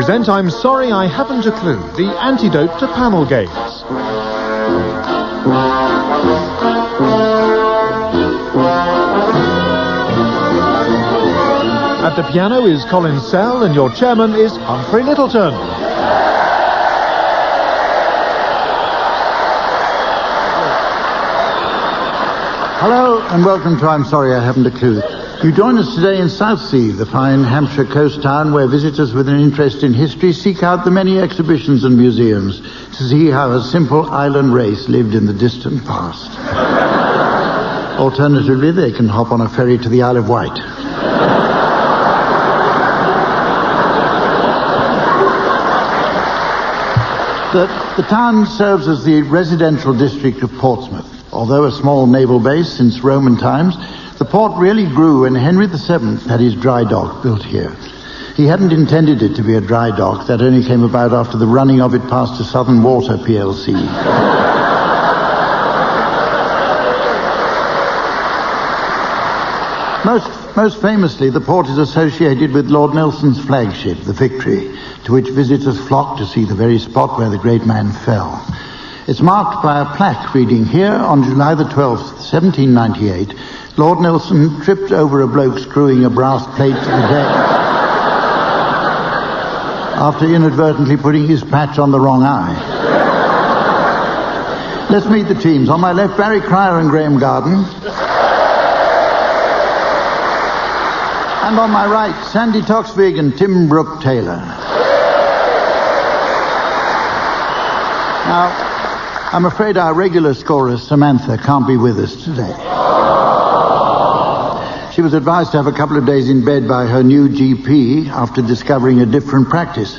present I'm Sorry I Haven't a Clue, the antidote to panel games. At the piano is Colin Sell and your chairman is Humphrey Lyttelton. Hello and welcome to I'm Sorry I Haven't a Clue. You join us today in Southsea, the fine Hampshire coast town where visitors with an interest in history seek out the many exhibitions and museums to see how a simple island race lived in the distant past. Alternatively, they can hop on a ferry to the Isle of Wight. The town serves as the residential district of Portsmouth. Although a small naval base since Roman times, the port really grew when Henry VII had his dry dock built here. He hadn't intended it to be a dry dock. That only came about after the running of it past to Southern Water plc. Most famously, the port is associated with Lord Nelson's flagship, the Victory, to which visitors flock to see the very spot where the great man fell. It's marked by a plaque reading, "Here on July the 12th, 1798, Lord Nelson tripped over a bloke screwing a brass plate to the deck after inadvertently putting his patch on the wrong eye." Let's meet the teams. On my left, Barry Cryer and Graeme Garden. And on my right, Sandy Toksvig and Tim Brooke-Taylor. Now, I'm afraid our regular scorer, Samantha, can't be with us today. She was advised to have a couple of days in bed by her new GP after discovering a different practice.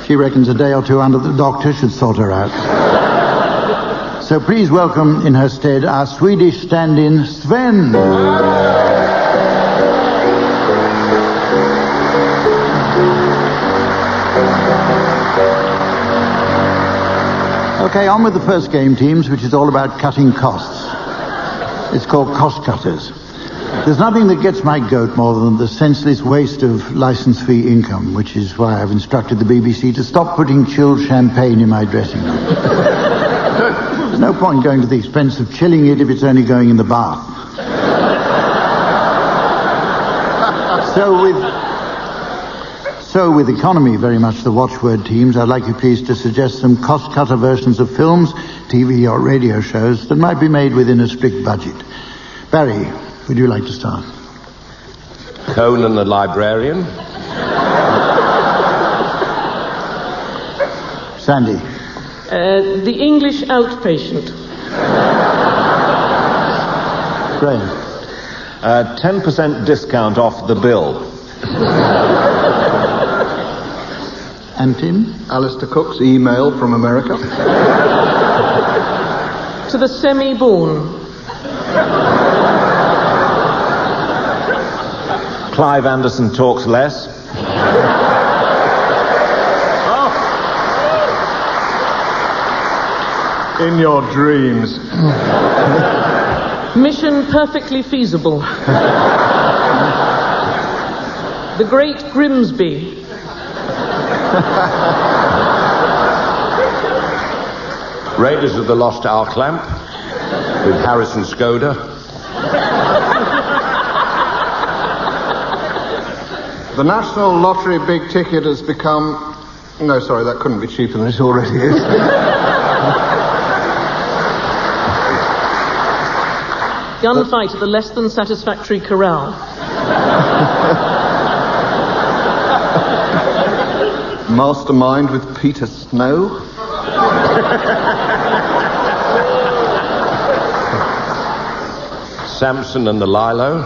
She reckons a day or two under the doctor should sort her out. So please welcome in her stead our Swedish stand-in, Sven. Okay, on with the first game, teams, which is all about cutting costs. It's called Cost Cutters. There's nothing that gets my goat more than the senseless waste of license fee income, which is why I've instructed the BBC to stop putting chilled champagne in my dressing room. There's no point going to the expense of chilling it if it's only going in the bath. So with economy very much the watchword, teams, I'd like you please to suggest some cost-cutter versions of films, TV or radio shows that might be made within a strict budget. Barry, would you like to start? Conan the Librarian. Sandy. The English Outpatient. Graeme. 10% discount off the bill. And Tim? Alistair Cook's Email from America. To the Semi-Born. Clive Anderson Talks Less. In your dreams. Mission Perfectly Feasible. The Great Grimsby. Raiders of the Lost Ark Lamp with Harrison Skoda. The National Lottery Big Ticket has become... No, sorry, that couldn't be cheaper than it already is. Gunfight at the Less Than Satisfactory Corral. Mastermind with Peter Snow. Samson and the Lilo.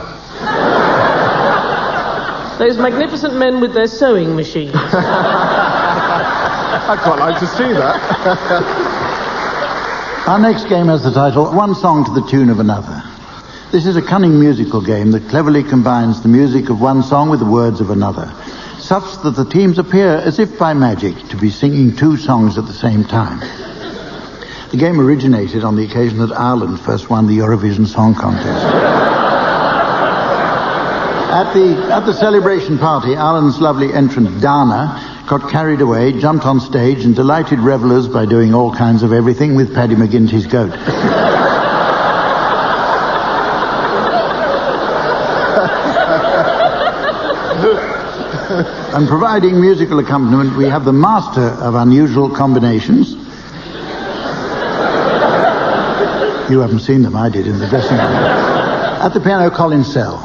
Those magnificent men with their sewing machines. I'd quite like to see that. Our next game has the title, One Song to the Tune of Another. This is a cunning musical game that cleverly combines the music of one song with the words of another, such that the teams appear as if by magic to be singing two songs at the same time. The game originated on the occasion that Ireland first won the Eurovision Song Contest. At the celebration party, Alan's lovely entrant, Dana, got carried away, jumped on stage, and delighted revellers by doing all kinds of everything with Paddy McGinty's goat. And providing musical accompaniment, we have the master of unusual combinations. You haven't seen them, I did, in the dressing room. At the piano, Colin Sell.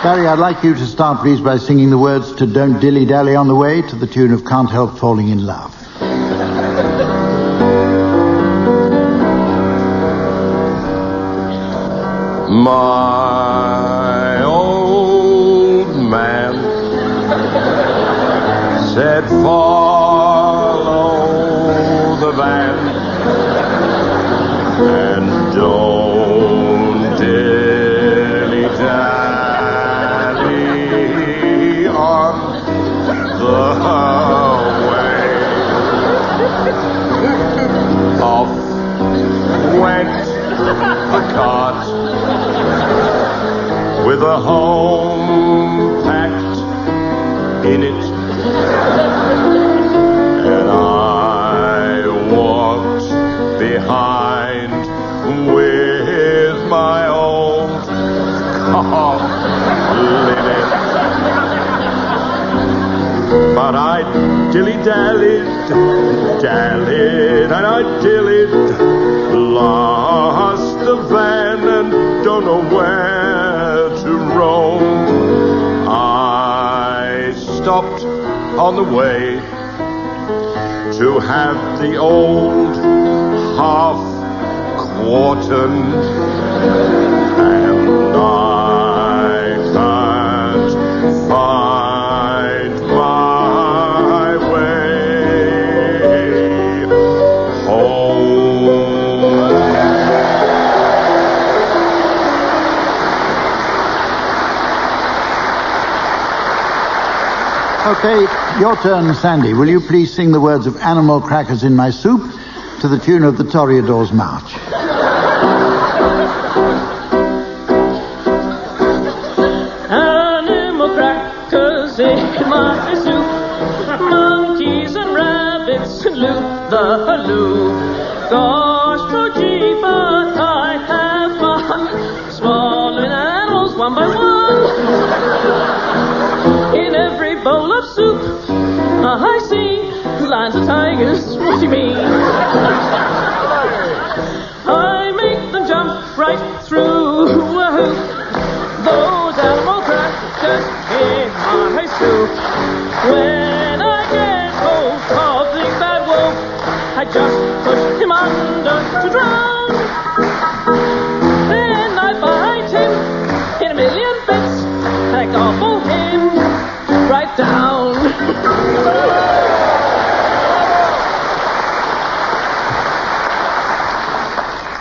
Barry, I'd like you to start, please, by singing the words to Don't Dilly Dally on the Way to the tune of Can't Help Falling in Love. My old man said follow the van and don't dilly-dally on the way. Off went the cart with a home packed in it, and I walked behind with my old cough linen. But I dilly-dallied, and I dillied, lost the van and don't know where to roam. I stopped on the way to have the old half-quartern, and I can't find my way home. Okay, your turn, Sandy. Will you please sing the words of Animal Crackers in My Soup to the tune of the Toreador's March? Animal crackers in my soup, monkeys and rabbits and loop the halloo. Gosh, oh gee, but I have fun swallowing animals one by one. In every bowl of soup, I see lions and tigers. What do you mean? I make them jump right through a hoop. Those animal crackers in my soup. When I get hold of the bad wolf, I just push him under to drown. Then I bite him in a million bits, and I gobble him right down.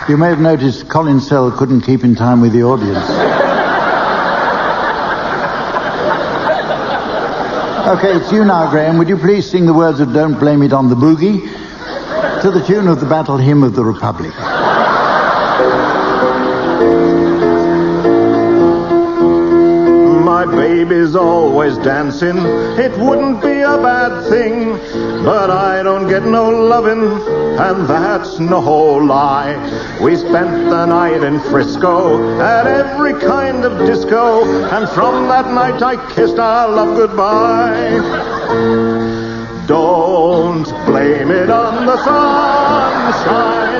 You may have noticed Colin Sell couldn't keep in time with the audience. Okay, it's you now, Graeme. Would you please sing the words of Don't Blame It on the Boogie to the tune of the Battle Hymn of the Republic? My baby's always dancing, it wouldn't be a bad thing, but I don't get no lovin', and that's no lie. We spent the night in Frisco at every kind of disco, and from that night I kissed our love goodbye. Don't blame it on the sunshine,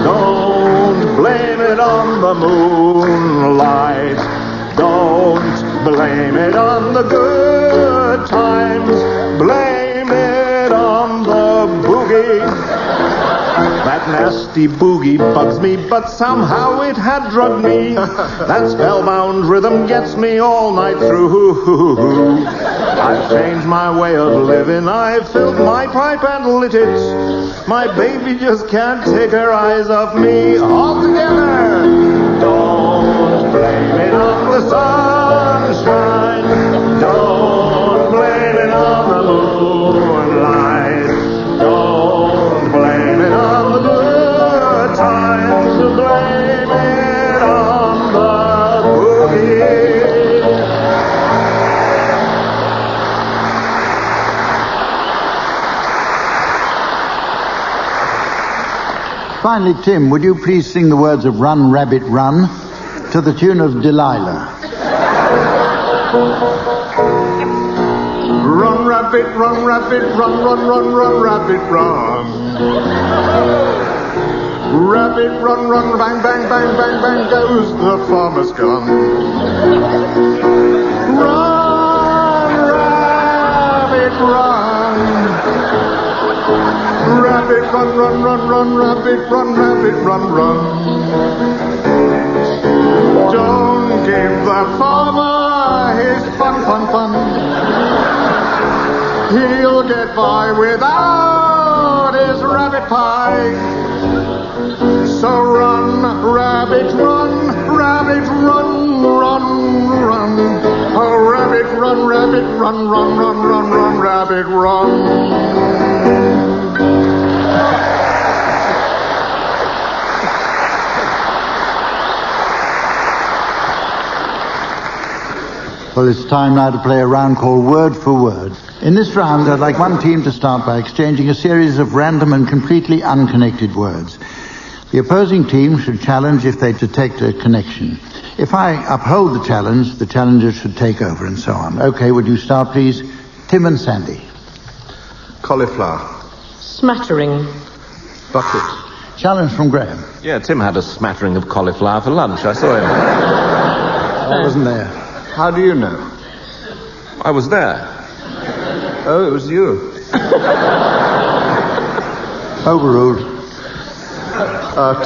don't blame it on the moonlight, don't blame it on the good times, blame it on the boogie. That nasty boogie bugs me, but somehow it had drugged me. That spellbound rhythm gets me all night through. I've changed my way of living, I've filled my pipe and lit it. My baby just can't take her eyes off me altogether. Don't blame it on the sunshine, don't blame it on the moonlight, don't blame it on the good times, blame finally, Tim, would you please sing the words of Run, Rabbit, Run to the tune of Delilah? Run, rabbit, run, rabbit, run, run, run, run, rabbit, run. Rabbit, run, run, bang, bang, bang, bang, bang goes the farmer's gun. Run, rabbit, run. Rabbit, run, run, run, run, rabbit, run, rabbit, run, run. Don't give the farmer his fun, fun, fun. He'll get by without his rabbit pie. So run, rabbit, run, rabbit, run, run, run. Oh, rabbit, run, rabbit, run, run, run, run, run, rabbit, run. Well, it's time now to play a round called Word for Word. In this round, I'd like one team to start by exchanging a series of random and completely unconnected words. The opposing team should challenge if they detect a connection. If I uphold the challenge, the challenger should take over, and so on. Okay, would you start, please? Tim and Sandy. Cauliflower. Smattering. Bucket. Challenge from Graeme. Yeah, Tim had a smattering of cauliflower for lunch. I saw him. I wasn't there. How do you know? I was there. Oh, it was you. Overruled.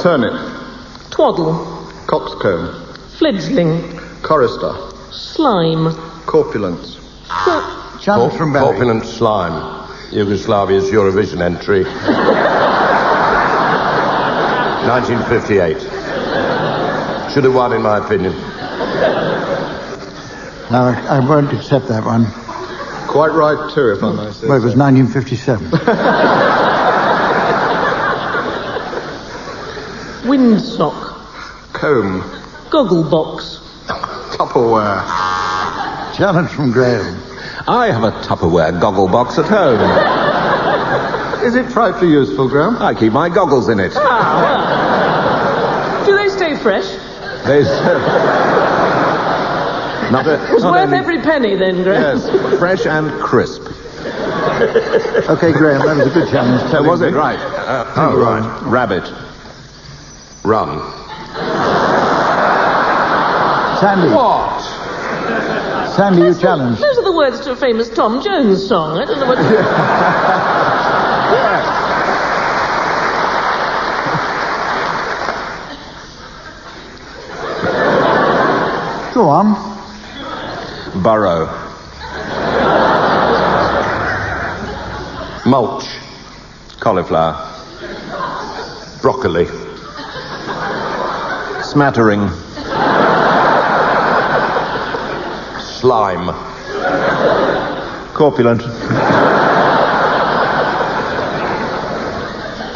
Turnip. Twaddle. Coxcomb. Fledgling. Chorister. Slime. Corpulence. Challenge from Barry. Corpulent slime. Yugoslavia's Eurovision entry. 1958. Should have won, in my opinion. No, I won't accept that one. Quite right, too, if I may say. Well, it was 1957. Windsock. Comb. Gogglebox. Tupperware. Challenge from Graeme. I have a Tupperware goggle box at home. Is it frightfully useful, Graeme? I keep my goggles in it. Well. Do they stay fresh? They It's worth every penny then, Graeme. Yes, fresh and crisp. Okay, Graeme, that was a good challenge. So was it right? Right. Rabbit. Run. Sandy. What? Sandy, you challenge. Those are the words to a famous Tom Jones song. I don't know what... Go on. Burrow. Mulch. Cauliflower. Broccoli. Smattering. Slime. Corpulent.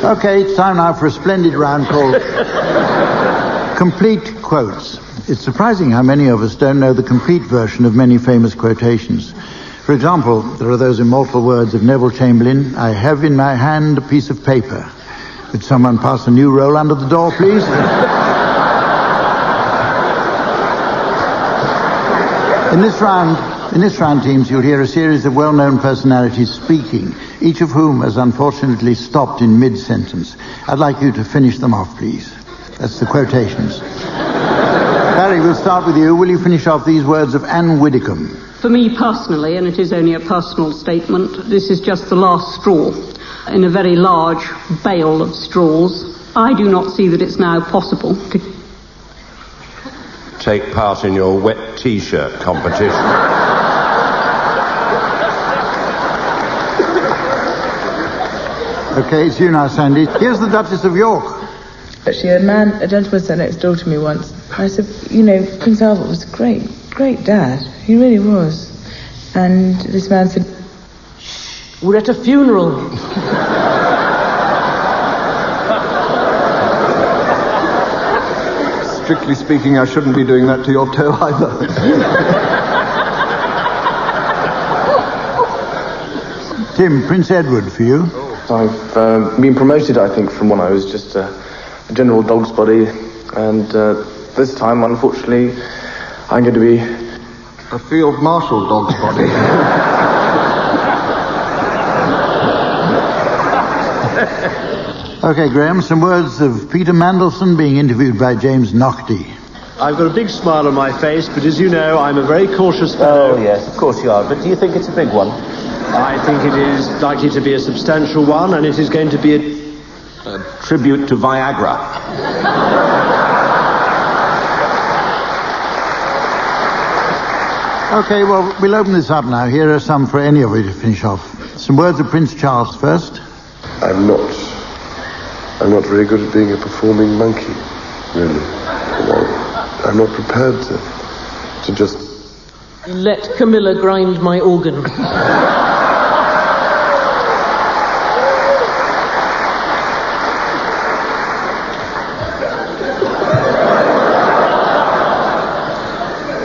Okay, it's time now for a splendid round called Complete Quotes. It's surprising how many of us don't know the complete version of many famous quotations. For example, there are those immortal words of Neville Chamberlain, "I have in my hand a piece of paper. Could someone pass a new roll under the door, please?" In this round, teams, you'll hear a series of well-known personalities speaking, each of whom has unfortunately stopped in mid-sentence. I'd like you to finish them off, please. That's the quotations. Barry, we'll start with you. Will you finish off these words of Anne Widdecombe? For me personally, and it is only a personal statement, this is just the last straw in a very large bale of straws. I do not see that it's now possible to Take part in your wet T-shirt competition. Okay, it's you now, Sandy. Here's the Duchess of York. Actually, a gentleman sat next door to me once. I said, Prince Albert was a great dad. He really was. And this man said, We're at a funeral. Strictly speaking, I shouldn't be doing that to your toe either. Tim, Prince Edward for you. I've been promoted, I think, from when I was just a general dog's body, and this time, unfortunately, I'm going to be a field marshal dog's body. Okay, Graeme, some words of Peter Mandelson being interviewed by James Naughty. I've got a big smile on my face, but as you know, I'm a very cautious fellow. Oh, yes, of course you are. But do you think it's a big one? I think it is likely to be a substantial one, and it is going to be a tribute to Viagra. Okay, well, we'll open this up now. Here are some for any of you to finish off. Some words of Prince Charles first. I'm not very good at being a performing monkey, really. I'm not prepared to just... Let Camilla grind my organ.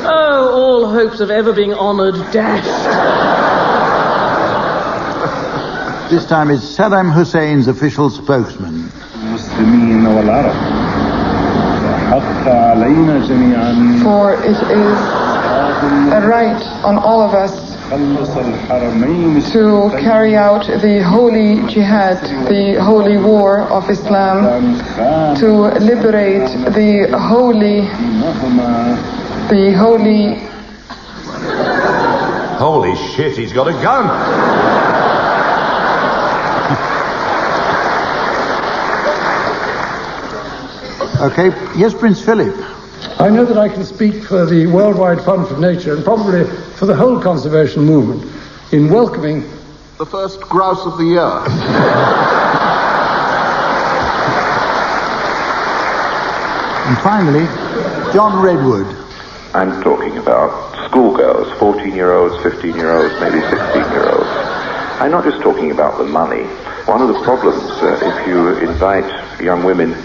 Oh, all hopes of ever being honoured dashed. This time it's Saddam Hussein's official spokesman. For it is a right on all of us to carry out the holy jihad, the holy war of Islam, to liberate the holy... Holy shit, he's got a gun! Okay, yes, Prince Philip. I know that I can speak for the Worldwide Fund for Nature and probably for the whole conservation movement in welcoming the first grouse of the year. And finally, John Redwood. I'm talking about schoolgirls, 14-year-olds, 15-year-olds, maybe 16-year-olds. I'm not just talking about the money. One of the problems, if you invite young women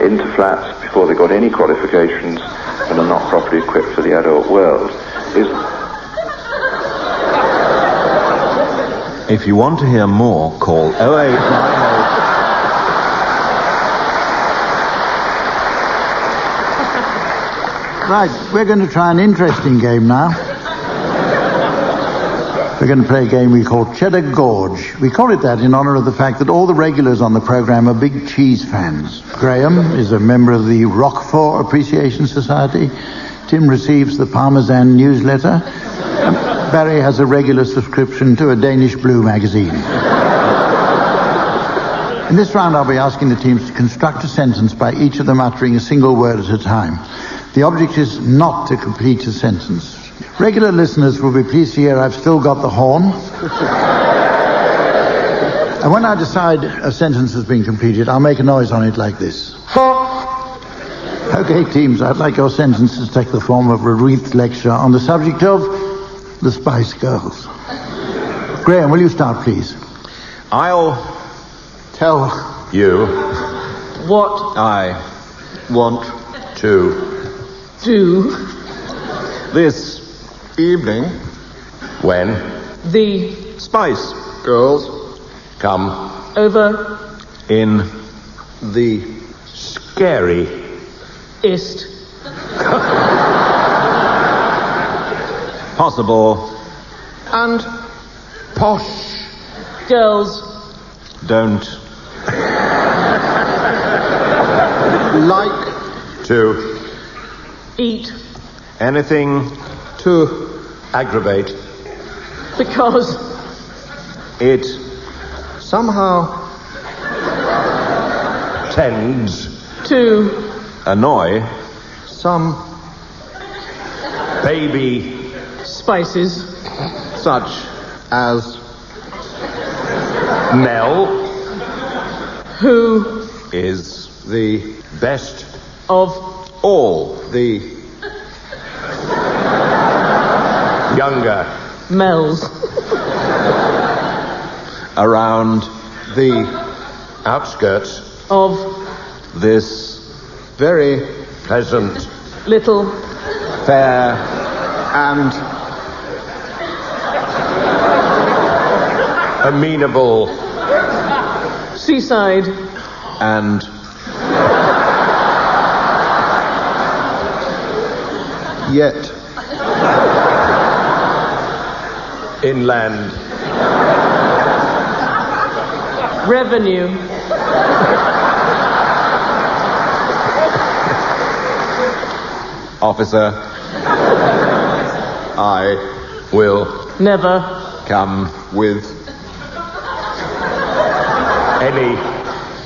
into flats before they've got any qualifications and are not properly equipped for the adult world, is... If you want to hear more, call 0890... Right, we're going to try an interesting game now. We're going to play a game we call Cheddar Gorge. We call it that in honour of the fact that all the regulars on the programme are big cheese fans. Graeme is a member of the Roquefort Appreciation Society. Tim receives the Parmesan newsletter. Barry has a regular subscription to a Danish Blue magazine. In this round, I'll be asking the teams to construct a sentence by each of them uttering a single word at a time. The object is not to complete a sentence. Regular listeners will be pleased to hear I've still got the horn. And when I decide a sentence has been completed, I'll make a noise on it like this. Okay, teams, I'd like your sentences to take the form of a wreathed lecture on the subject of the Spice Girls. Graeme, will you start, please? I'll tell you what I want to do this evening when the Spice Girls come over in the scary-ist possible and posh girls don't like to eat anything to aggravate because it somehow tends to annoy some baby spices such as Mel, who is the best of all the younger Mels around the outskirts of this very pleasant little fair and amenable seaside and Yet. Inland. Revenue. Officer, I will Never. come with any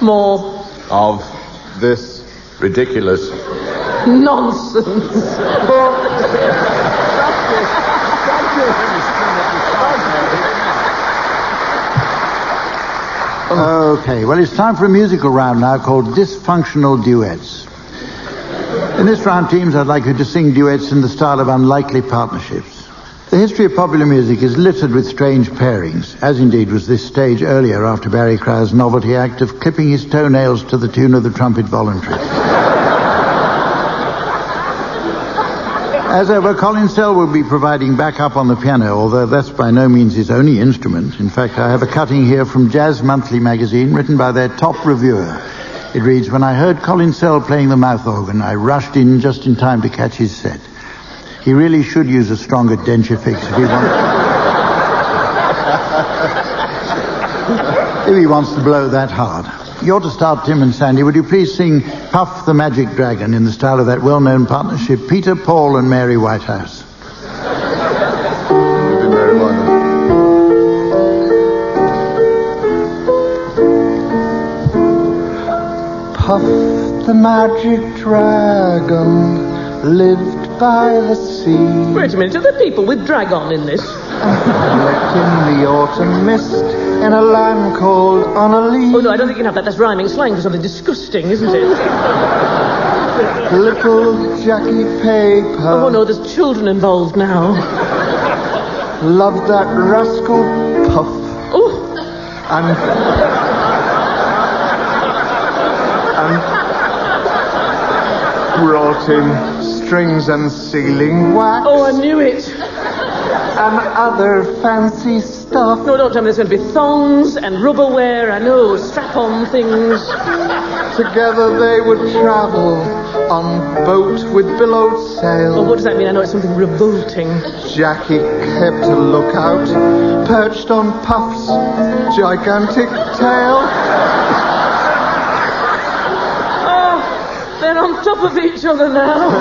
More. of this ridiculous Nonsense. Okay, well, it's time for a musical round now called Dysfunctional Duets. In this round, teams, I'd like you to sing duets in the style of unlikely partnerships. The history of popular music is littered with strange pairings, as indeed was this stage earlier after Barry Crow's novelty act of clipping his toenails to the tune of the Trumpet Voluntary. As ever, Colin Sell will be providing backup on the piano, although that's by no means his only instrument. In fact, I have a cutting here from Jazz Monthly magazine written by their top reviewer. It reads, "When I heard Colin Sell playing the mouth organ, I rushed in just in time to catch his set. He really should use a stronger denture fix if he wants to blow that hard." You're to start, Tim and Sandy. Would you please sing Puff the Magic Dragon in the style of that well-known partnership, Peter, Paul and Mary Whitehouse? Mary Whitehouse. Puff the magic dragon lived by the sea. Wait a minute, are there people with dragon in this? Lived in the autumn mist in a land called Honolulu. Oh, no, I don't think you can have that. That's rhyming slang for something disgusting, isn't it? Little Jackie Paper. Oh, no, there's children involved now. Loved that rascal Puff. Oh. And brought in strings and sealing wax. Oh, I knew it. And other fancy stuff. No, don't tell me there's going to be thongs and rubberware. I know, strap-on things. Together they would travel on boat with billowed sail. Oh, what does that mean? I know it's something revolting. Jackie kept a lookout, perched on Puff's gigantic tail. Oh, they're on top of each other now.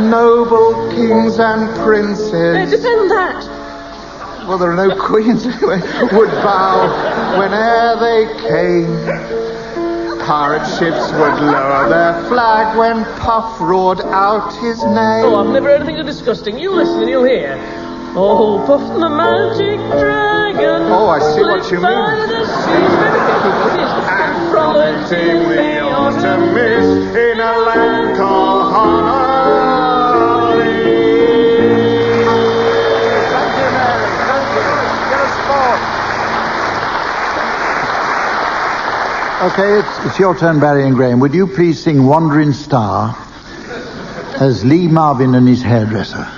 Noble kings and princes. Defend that. Well, there are no queens anyway. Would bow whene'er they came. Pirate ships would lower their flag when Puff roared out his name. Oh, I've never heard anything so disgusting. You listen and you'll hear. Oh, Puff the magic dragon. Oh, I see what you mean. Frolicked in the autumn mist in a land called Honolulu. Thank you, Mary. Thank you. Get us forward. Okay, it's your turn, Barry and Graeme. Would you please sing Wandering Star as Lee Marvin and his hairdresser?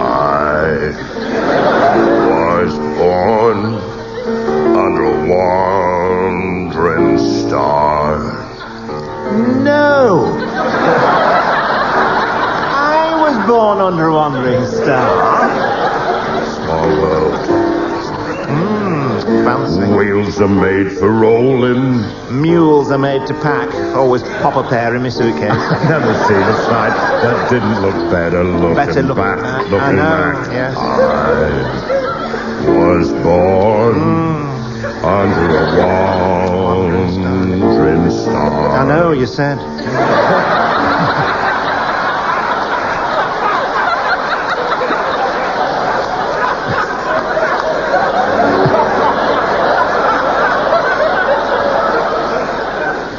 I was born under a wandering star. No! I was born under a wandering star. Small world. Fancy. Wheels are made for rolling. Mules are made to pack. Always pop a pair in my suitcase. Never seen a sight that didn't look better looking back. Looking back. Yes. I was born under a wandering star. I know, you said.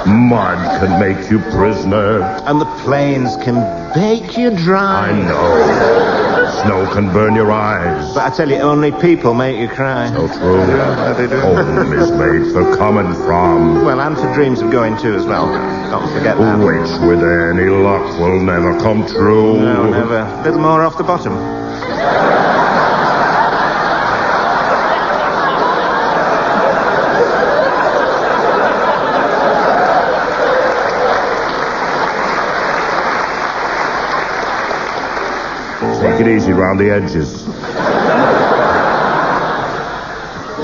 Mud can make you prisoner. And the plains can bake you dry. I know. Snow can burn your eyes. But I tell you, only people make you cry. So true. Yeah, they do. Home is made for coming from. Well, and for dreams of going to as well. Don't forget that. Which, with any luck, will never come true. No, never. A little more off the bottom. it easy round the edges.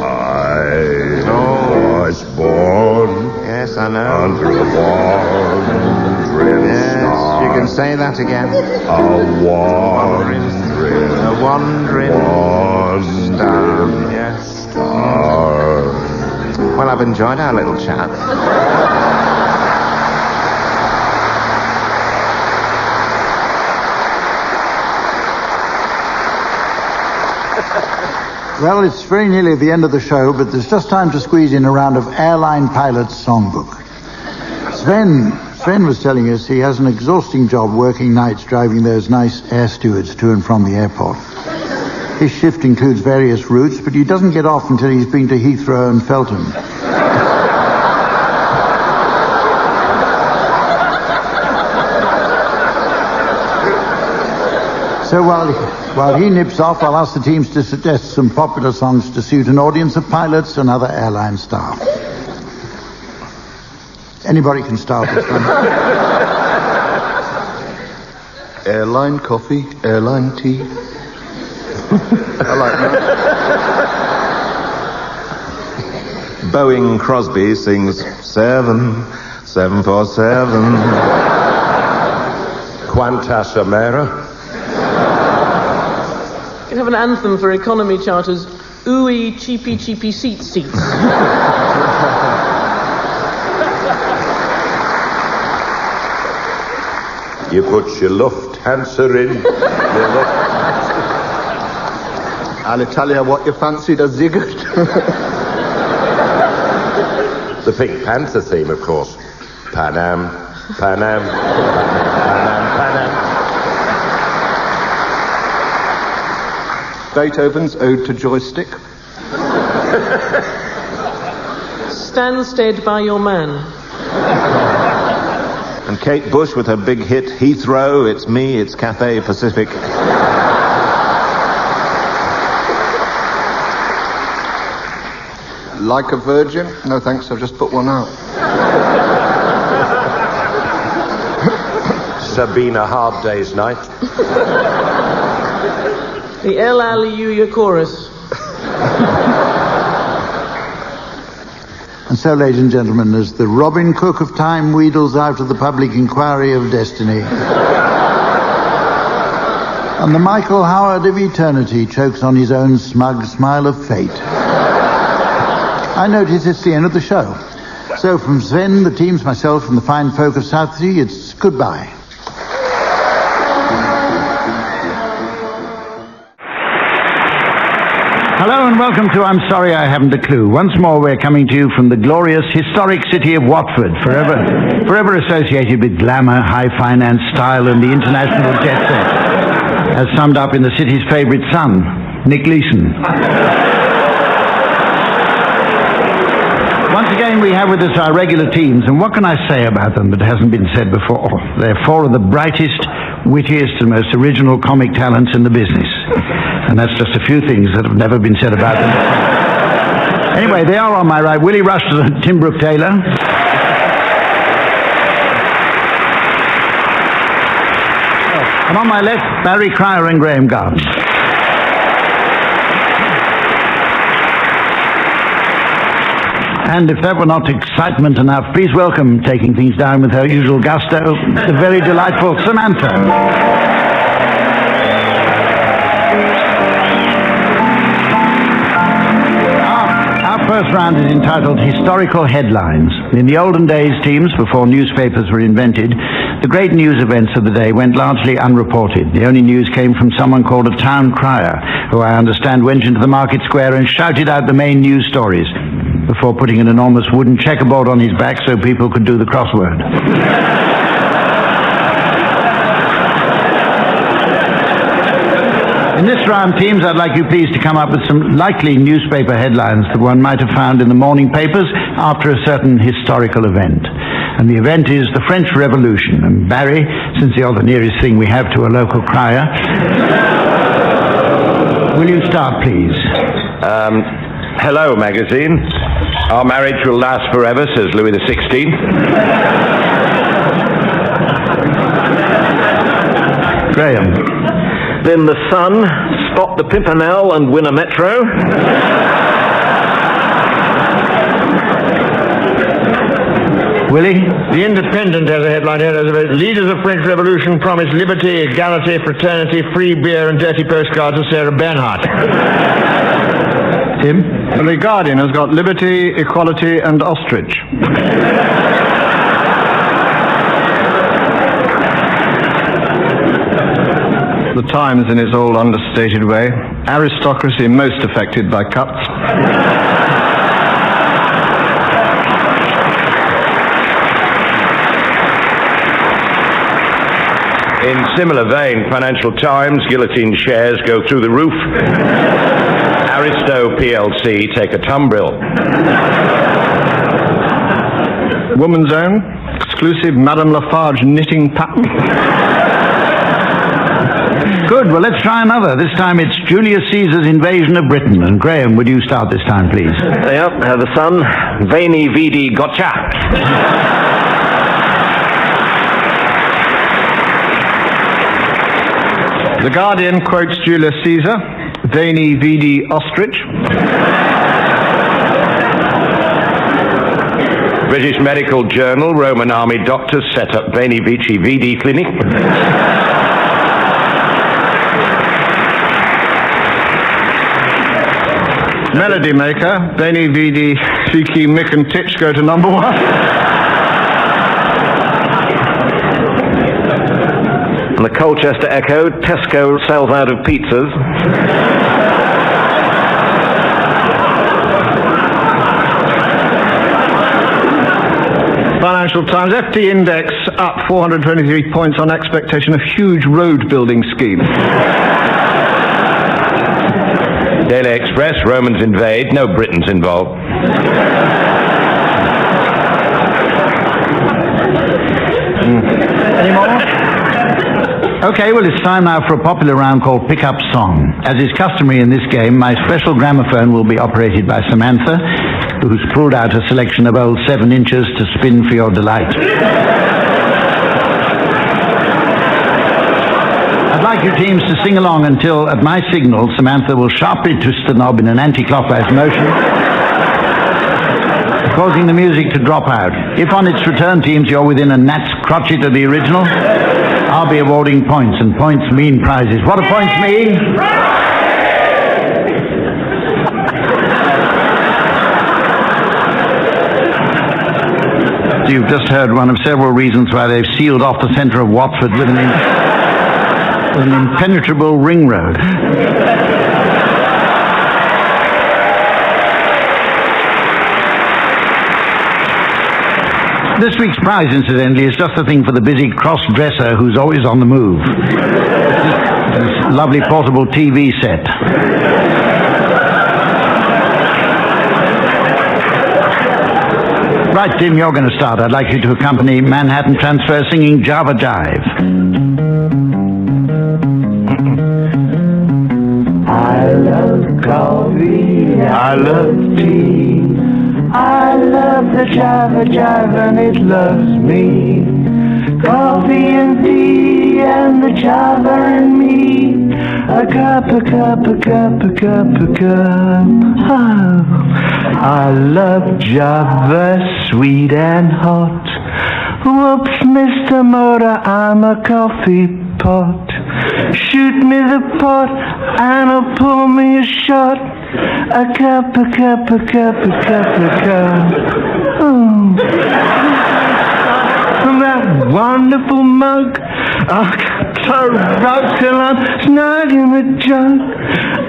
I was born. Yes, I know. Under a wandering star. You can say that again. A wandering star. Yes. Star. Well, I've enjoyed our little chat. Well, it's very nearly the end of the show, but there's just time to squeeze in a round of Airline Pilot's Songbook. Sven was telling us he has an exhausting job working nights driving those nice air stewards to and from the airport. His shift includes various routes, but he doesn't get off until he's been to Heathrow and Feltham. So while he nips off, I'll ask the teams to suggest some popular songs to suit an audience of pilots and other airline staff. Anybody can start this one. Airline coffee, airline tea. I like that. Boeing Crosby sings 747. Quantas Amera. You can have an anthem for economy charters. Ooey, cheapy, cheapy seats. You put your Lufthansa in. I'll tell you what you fancy the ziggard. The Pink Panther theme, of course. Pan Am, Pan Am, Pan Am, Pan Am. Beethoven's Ode to Joystick. Stand by your man. And Kate Bush with her big hit, Heathrow, It's Me, It's Cathay Pacific. Like a Virgin? No thanks, I've just put one out. Sabina Hard Day's Night. The El Aliuya chorus. And so, ladies and gentlemen, as the Robin Cook of time wheedles out of the public inquiry of destiny, and the Michael Howard of eternity chokes on his own smug smile of fate, I notice it's the end of the show. So from Sven, the teams, myself, and the fine folk of Southsea, it's goodbye. Hello and welcome to I'm Sorry I Haven't a Clue. Once more we're coming to you from the glorious historic city of Watford, forever associated with glamour, high finance, style and the international jet set, as summed up in the city's favourite son, Nick Leeson. Once again we have with us our regular teams, and what can I say about them that hasn't been said before? They're four of the brightest, wittiest and most original comic talents in the business. And that's just a few things that have never been said about them. Anyway, they are on my right, Willie Rushton and Tim Brooke-Taylor. And on my left, Barry Cryer and Graeme Garden. And if that were not excitement enough, please welcome, taking things down with her usual gusto, the very delightful Samantha. First round is entitled Historical Headlines. In the olden days, teams, before newspapers were invented, the great news events of the day went largely unreported. The only news came from someone called a town crier, who I understand went into the market square and shouted out the main news stories before putting an enormous wooden checkerboard on his back so people could do the crossword. In this round, teams, I'd like you please to come up with some likely newspaper headlines that one might have found in the morning papers after a certain historical event. And the event is the French Revolution. And Barry, since you're the nearest thing we have to a local crier, will you start, please? Hello, magazine. Our marriage will last forever, says Louis XVI. Graham. Then the Sun, spot the Pimpernel and win a Metro. Willie? The Independent has a headline here. Leaders of French Revolution promise liberty, equality, fraternity, free beer and dirty postcards to Sarah Bernhardt. Tim? The Guardian has got liberty, equality and ostrich. The Times, in its old understated way, aristocracy most affected by cuts. In similar vein, Financial Times, guillotine shares go through the roof. Aristo PLC take a tumbril. Woman's Own, exclusive Madame Lafarge knitting pattern. Good, well, let's try another. This time it's Julius Caesar's invasion of Britain. And Graeme, would you start this time, please? Yep, the Sun, Veni Vidi Gotcha. The Guardian quotes Julius Caesar, Veni Vidi Ostrich. British Medical Journal, Roman army doctors set up Veni Vici Vidi clinic. Melody Maker, Veni Vidi Vici Mick and Titch go to number 1. And the Colchester Echo, Tesco sells out of pizzas. Financial Times, FT Index up 423 points on expectation of huge road building scheme. Daily Express, Romans invade, no Britons involved. Any more? Okay, well, it's time now for a popular round called Pick-Up Song. As is customary in this game, my special gramophone will be operated by Samantha, who's pulled out a selection of old 7 inches to spin for your delight. I'd like you teams to sing along until, at my signal, Samantha will sharply twist the knob in an anti-clockwise motion, causing the music to drop out. If on its return, teams, you're within a gnat's crotchet of the original, I'll be awarding points, and points mean prizes. What do points mean? You've just heard one of several reasons why they've sealed off the centre of Watford with an impenetrable ring road. This week's prize, incidentally, is just the thing for the busy cross-dresser who's always on the move. This lovely portable TV set. Right, Tim, you're going to start. I'd like you to accompany Manhattan Transfer singing Java Jive. I love coffee, I love tea, I love the Java Jive and it loves me. Coffee and tea and the Java and me. A cup, a cup, a cup, a cup, a cup. Oh, I love Java, sweet and hot. Whoops, Mr. Motor, I'm a coffee pot. Shoot me the pot and I'll pour me a shot. A cup, a cup, a cup, a cup, a cup. Oh. That wonderful mug, a rug till I'm snug in the jug.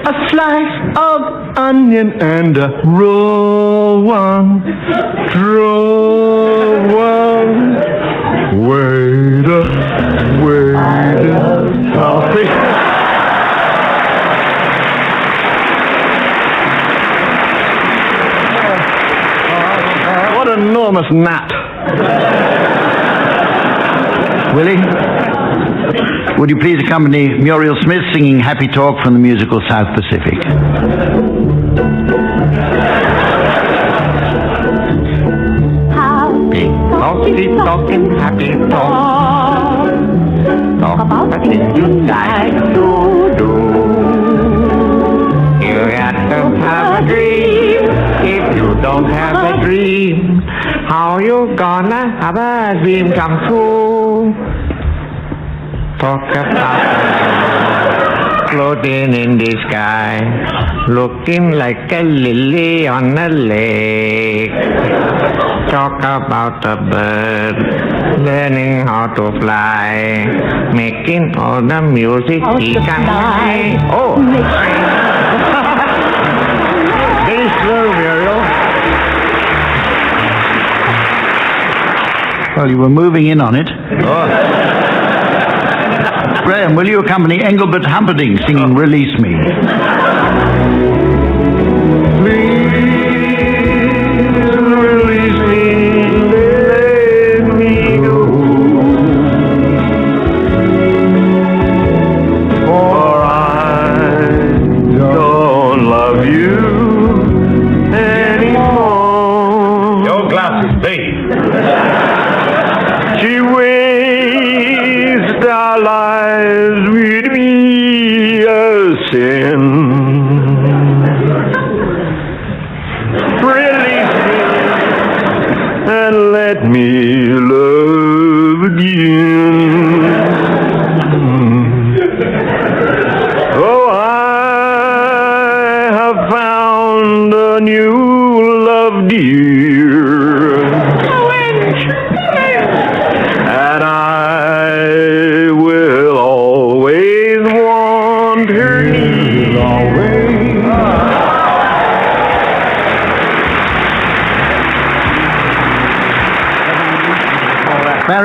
A slice of onion and a raw one. Draw one. Waiter, coffee. What an enormous gnat. Willie, would you please accompany Muriel Smith singing Happy Talk from the musical South Pacific? Happy talking, happy talk. talk about the things you like to do. You got to have a dream. If you don't have a dream, how you gonna have a dream come true? Talk about floating in the sky, looking like a lily on a lake. Talk about a bird learning how to fly, making all the music he can make. Oh, very slow, Muriel. Well, you were moving in on it. Oh. Graeme, will you accompany Engelbert Humperdinck singing Release Me?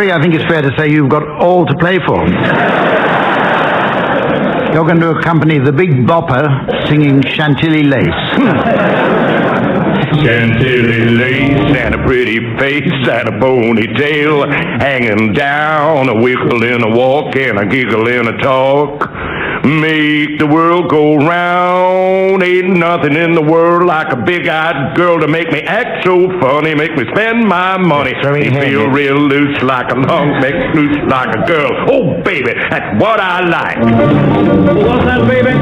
I think it's fair to say you've got all to play for. You're going to accompany the Big Bopper singing Chantilly Lace. Chantilly lace and a pretty face and a ponytail hanging down, a wiggle in a walk and a giggle in a talk. Make the world go round. Ain't nothing in the world like a big-eyed girl to make me act so funny, make me spend my money. Me feel real loose like a long neck, loose like a girl. Oh, baby, that's what I like. What's that, baby?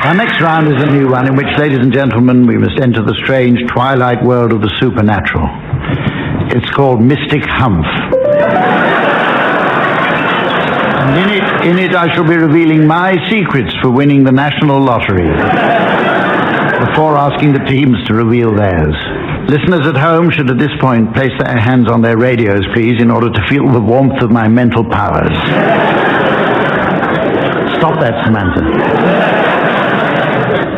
Our next round is a new one in which, ladies and gentlemen, we must enter the strange twilight world of the supernatural. It's called Mystic Humph. And in it I shall be revealing my secrets for winning the national lottery, before asking the teams to reveal theirs. Listeners at home should at this point place their hands on their radios, please, in order to feel the warmth of my mental powers. Stop that, Samantha.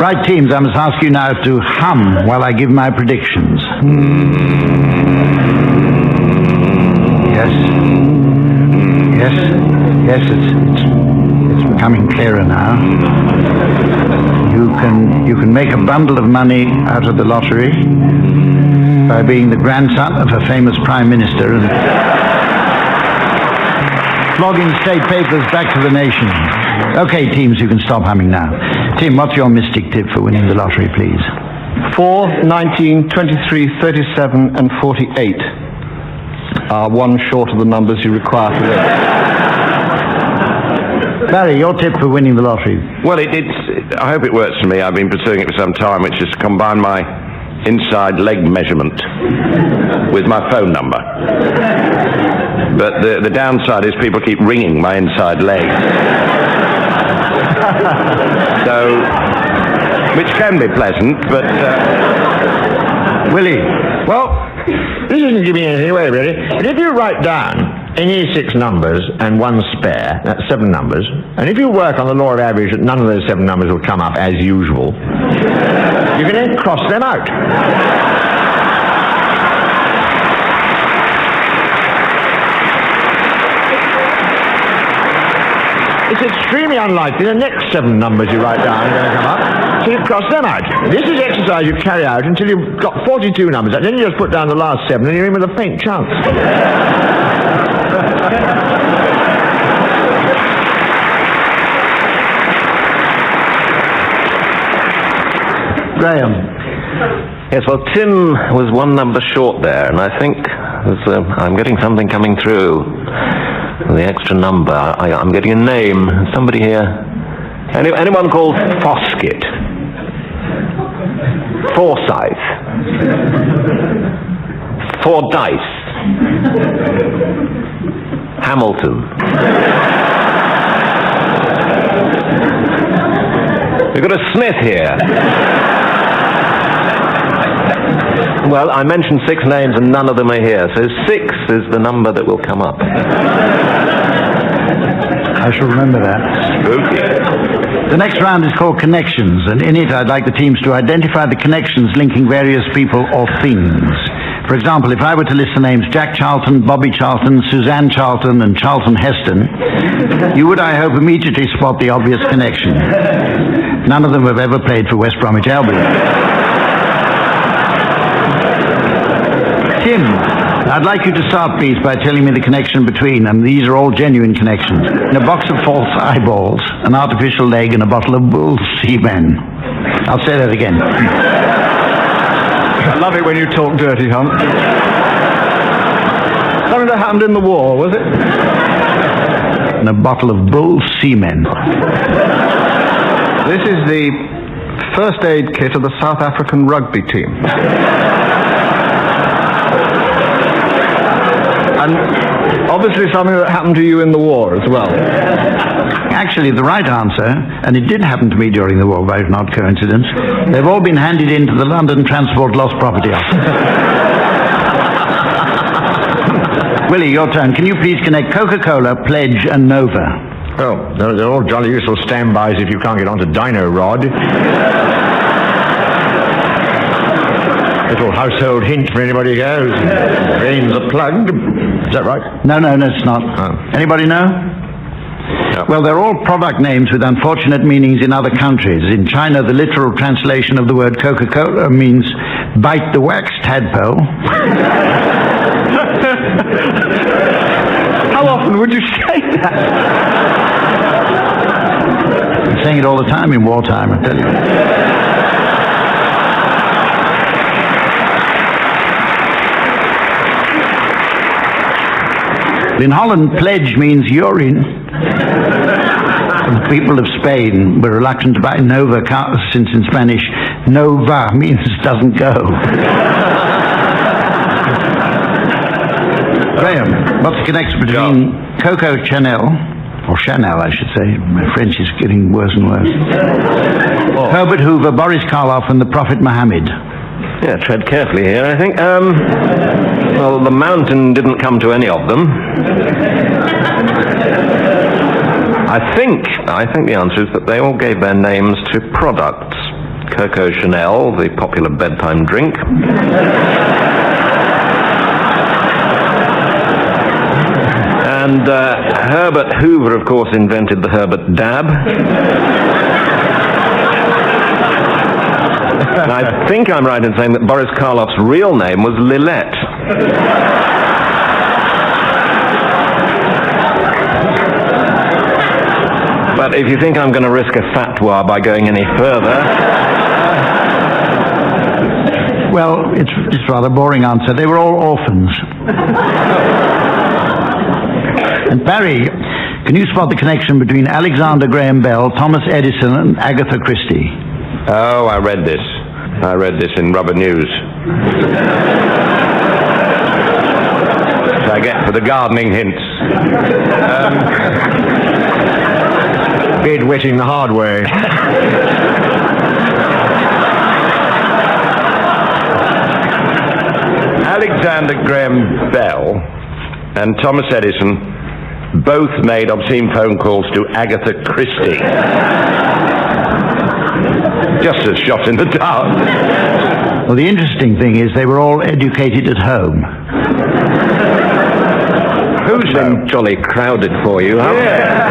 Right, teams, I must ask you now to hum while I give my predictions. Yes. Yes, it's becoming clearer now. You can make a bundle of money out of the lottery by being the grandson of a famous prime minister and flogging state papers back to the nation. Okay, teams, you can stop humming now. Tim, what's your mystic tip for winning the lottery, please? 4, 19, 23, 37 and 48 are one short of the numbers you require to win. Barry, your tip for winning the lottery? Well, I hope it works for me. I've been pursuing it for some time, which is to combine my inside leg measurement with my phone number. But the downside is people keep ringing my inside leg. So, which can be pleasant, but... Willie? Well, this isn't giving anything away, really. But if you write down any 6 numbers and one spare, that's 7 numbers, and if you work on the law of average that none of those 7 numbers will come up as usual, you can then cross them out. It's extremely unlikely the next 7 numbers you write down are going to come up, so you cross them out. This is exercise you carry out until you've got 42 numbers, and then you just put down the last 7 and you're in with a faint chance. Graeme. Yes, well, Tim was one number short there, and I think I'm getting something coming through. The extra number. I'm getting a name. Somebody here. Anyone called Foskett? Forsyth. Fordyce. Hamilton. We've got a Smith here. Well, I mentioned 6 names and none of them are here, so 6 is the number that will come up. I shall remember that. Spooky. The next round is called Connections, and in it I'd like the teams to identify the connections linking various people or things. For example, if I were to list the names Jack Charlton, Bobby Charlton, Suzanne Charlton, and Charlton Heston, you would, I hope, immediately spot the obvious connection. None of them have ever played for West Bromwich Albion. Tim, I'd like you to start, please, by telling me the connection between, and these are all genuine connections, in a box of false eyeballs, an artificial leg, and a bottle of bull semen. I'll say that again. I love it when you talk dirty, Hump. Something that happened in the war, was it? And a bottle of bull semen. This is the first aid kit of the South African rugby team. And obviously something that happened to you in the war as well. Actually, the right answer, and it did happen to me during the war, but not coincidence, they've all been handed in to the London Transport Lost Property Office. Willie, your turn. Can you please connect Coca-Cola, Pledge, and Nova? Oh, they're all jolly useful standbys if you can't get onto Dino Rod. Little household hint for anybody who goes. Drains are plugged. Is that right? No, it's not. Oh. Anybody know? No. Well, they're all product names with unfortunate meanings in other countries. In China, the literal translation of the word Coca-Cola means bite the wax tadpole. How often would you say that? I'm saying it all the time in wartime, I tell you. In Holland, pledge means urine. The people of Spain were reluctant to buy Nova since in Spanish, Nova means doesn't go. Graeme, what's the connection between Coco Chanel, or Chanel I should say, my French is getting worse and worse, Herbert Hoover, Boris Karloff and the Prophet Muhammad? Yeah, tread carefully here, I think. Well, the mountain didn't come to any of them. I think the answer is that they all gave their names to products. Coco Chanel, the popular bedtime drink. And Herbert Hoover, of course, invented the Herbert Dab. And I think I'm right in saying that Boris Karloff's real name was Lillette. But if you think I'm going to risk a fatwa by going any further... Well, it's a rather boring answer. They were all orphans. And Barry, can you spot the connection between Alexander Graham Bell, Thomas Edison and Agatha Christie? Oh, I read this in Rubber News. So I get for the gardening hints. Bid-wetting the hard way. Alexander Graham Bell and Thomas Edison both made obscene phone calls to Agatha Christie. Just a shot in the dark. Well, the interesting thing is they were all educated at home. Who's been jolly crowded for you, huh? Yeah.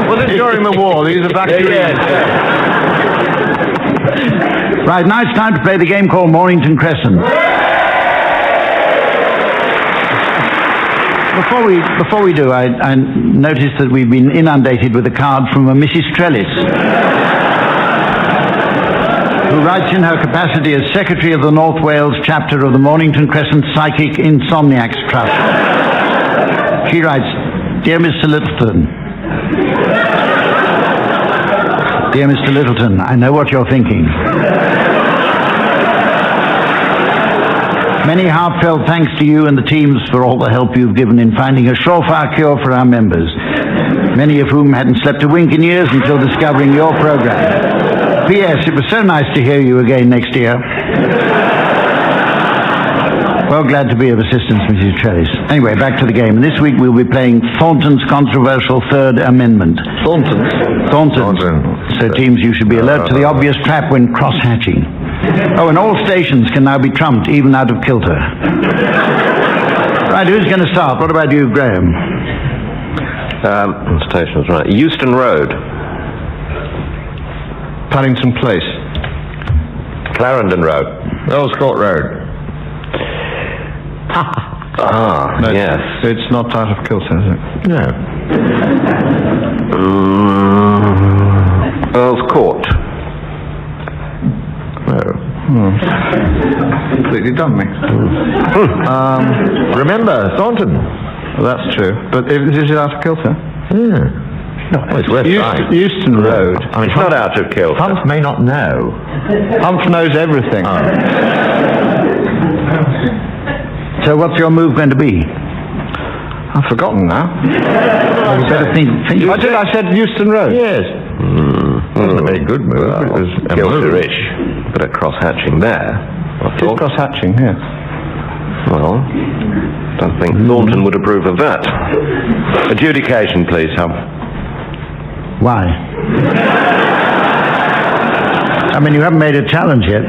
Was it during the war? These evacuees. Right, now it's time to play the game called Mornington Crescent. Before we do, I noticed that we've been inundated with a card from a Mrs. Trellis, who writes in her capacity as Secretary of the North Wales chapter of the Mornington Crescent Psychic Insomniacs Trust. She writes, Dear Mr. Lyttelton, Dear Mr. Lyttelton, I know what you're thinking. Many heartfelt thanks to you and the teams for all the help you've given in finding a surefire cure for our members, many of whom hadn't slept a wink in years until discovering your program. P.S. It was so nice to hear you again next year. Well, glad to be of assistance, Mrs. Trellis. Anyway, back to the game. This week we'll be playing Thornton's controversial Third Amendment. Thornton's. So teams, you should be alert to the obvious trap when cross-hatching. Oh, and all stations can now be trumped, even out of kilter. Right, who's going to start? What about you, Graeme? Stations, right. Euston Road. Paddington Place. Clarendon Road. Earls Court Road. No, yes. It's not out of kilter, is it? No. Earls Court. Completely done me. Remember, Thornton. Well, that's true. But is it out of kilter? No, it's worth trying. Euston Road. I mean, it's not out of kilter. Humph may not know. Humph knows everything. So what's your move going to be? I've forgotten now. Well, you better think. I said Euston Road. Yes. Wasn't a very good move. It was kilter-ish. But a cross-hatching there. I thought. Cross-hatching, yes. Well, don't think Thornton would approve of that. Adjudication, please, Hump. Why? I mean, you haven't made a challenge yet.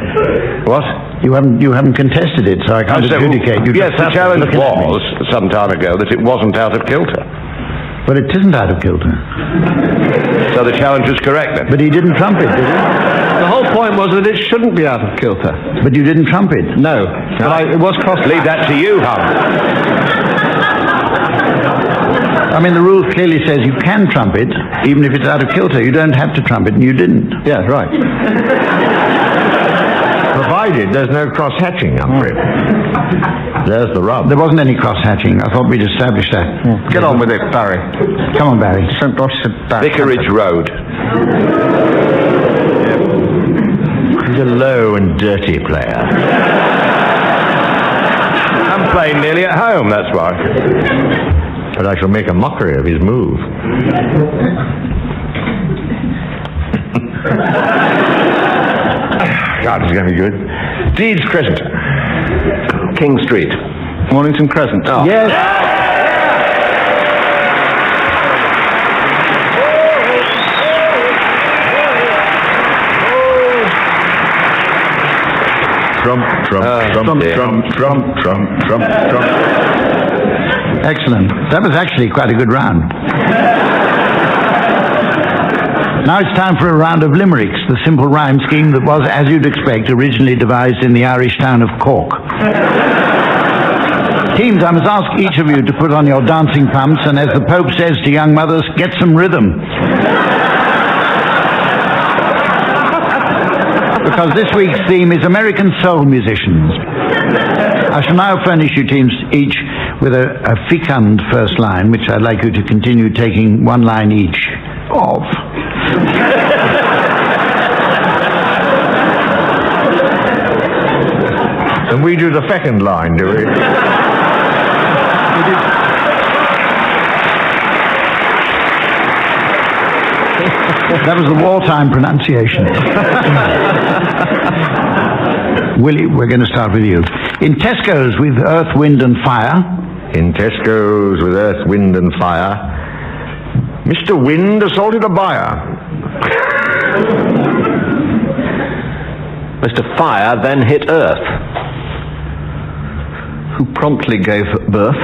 What? You haven't contested it, so I can't adjudicate. Yes, the challenge was, some time ago, that it wasn't out of kilter. But it isn't out of kilter. So the challenge was correct, then? But he didn't trump it, did he? The whole point was that it shouldn't be out of kilter. But you didn't trump it? No. But it was cross. Leave that to you, Hump. I mean, the rule clearly says you can trump it, even if it's out of kilter. You don't have to trump it, and you didn't. Yeah, right. Provided there's no cross-hatching, Humphrey. There's the rub. There wasn't any cross-hatching. I thought we'd established that. Get on with it, Barry. Come on, Barry. Vicarage Road. He's a low and dirty player. I'm playing nearly at home, that's why. But I shall make a mockery of his move. God, this is going to be good. Deeds Crescent. King Street. Mornington Crescent. Oh. Yes. Trump. Excellent. That was actually quite a good round. Now it's time for a round of limericks, the simple rhyme scheme that was, as you'd expect, originally devised in the Irish town of Cork. Teams, I must ask each of you to put on your dancing pumps, and as the Pope says to young mothers, get some rhythm. Because this week's theme is American soul musicians. I shall now furnish you teams each with a fecund first line, which I'd like you to continue taking one line each of. And we do the second line, do we? That was the wartime pronunciation. Willie, we're going to start with you. In Tesco's with Earth, Wind and Fire. In Tesco's with Earth, Wind and Fire, Mr. Wind assaulted a buyer. Mr. Fire then hit Earth. Who promptly gave birth.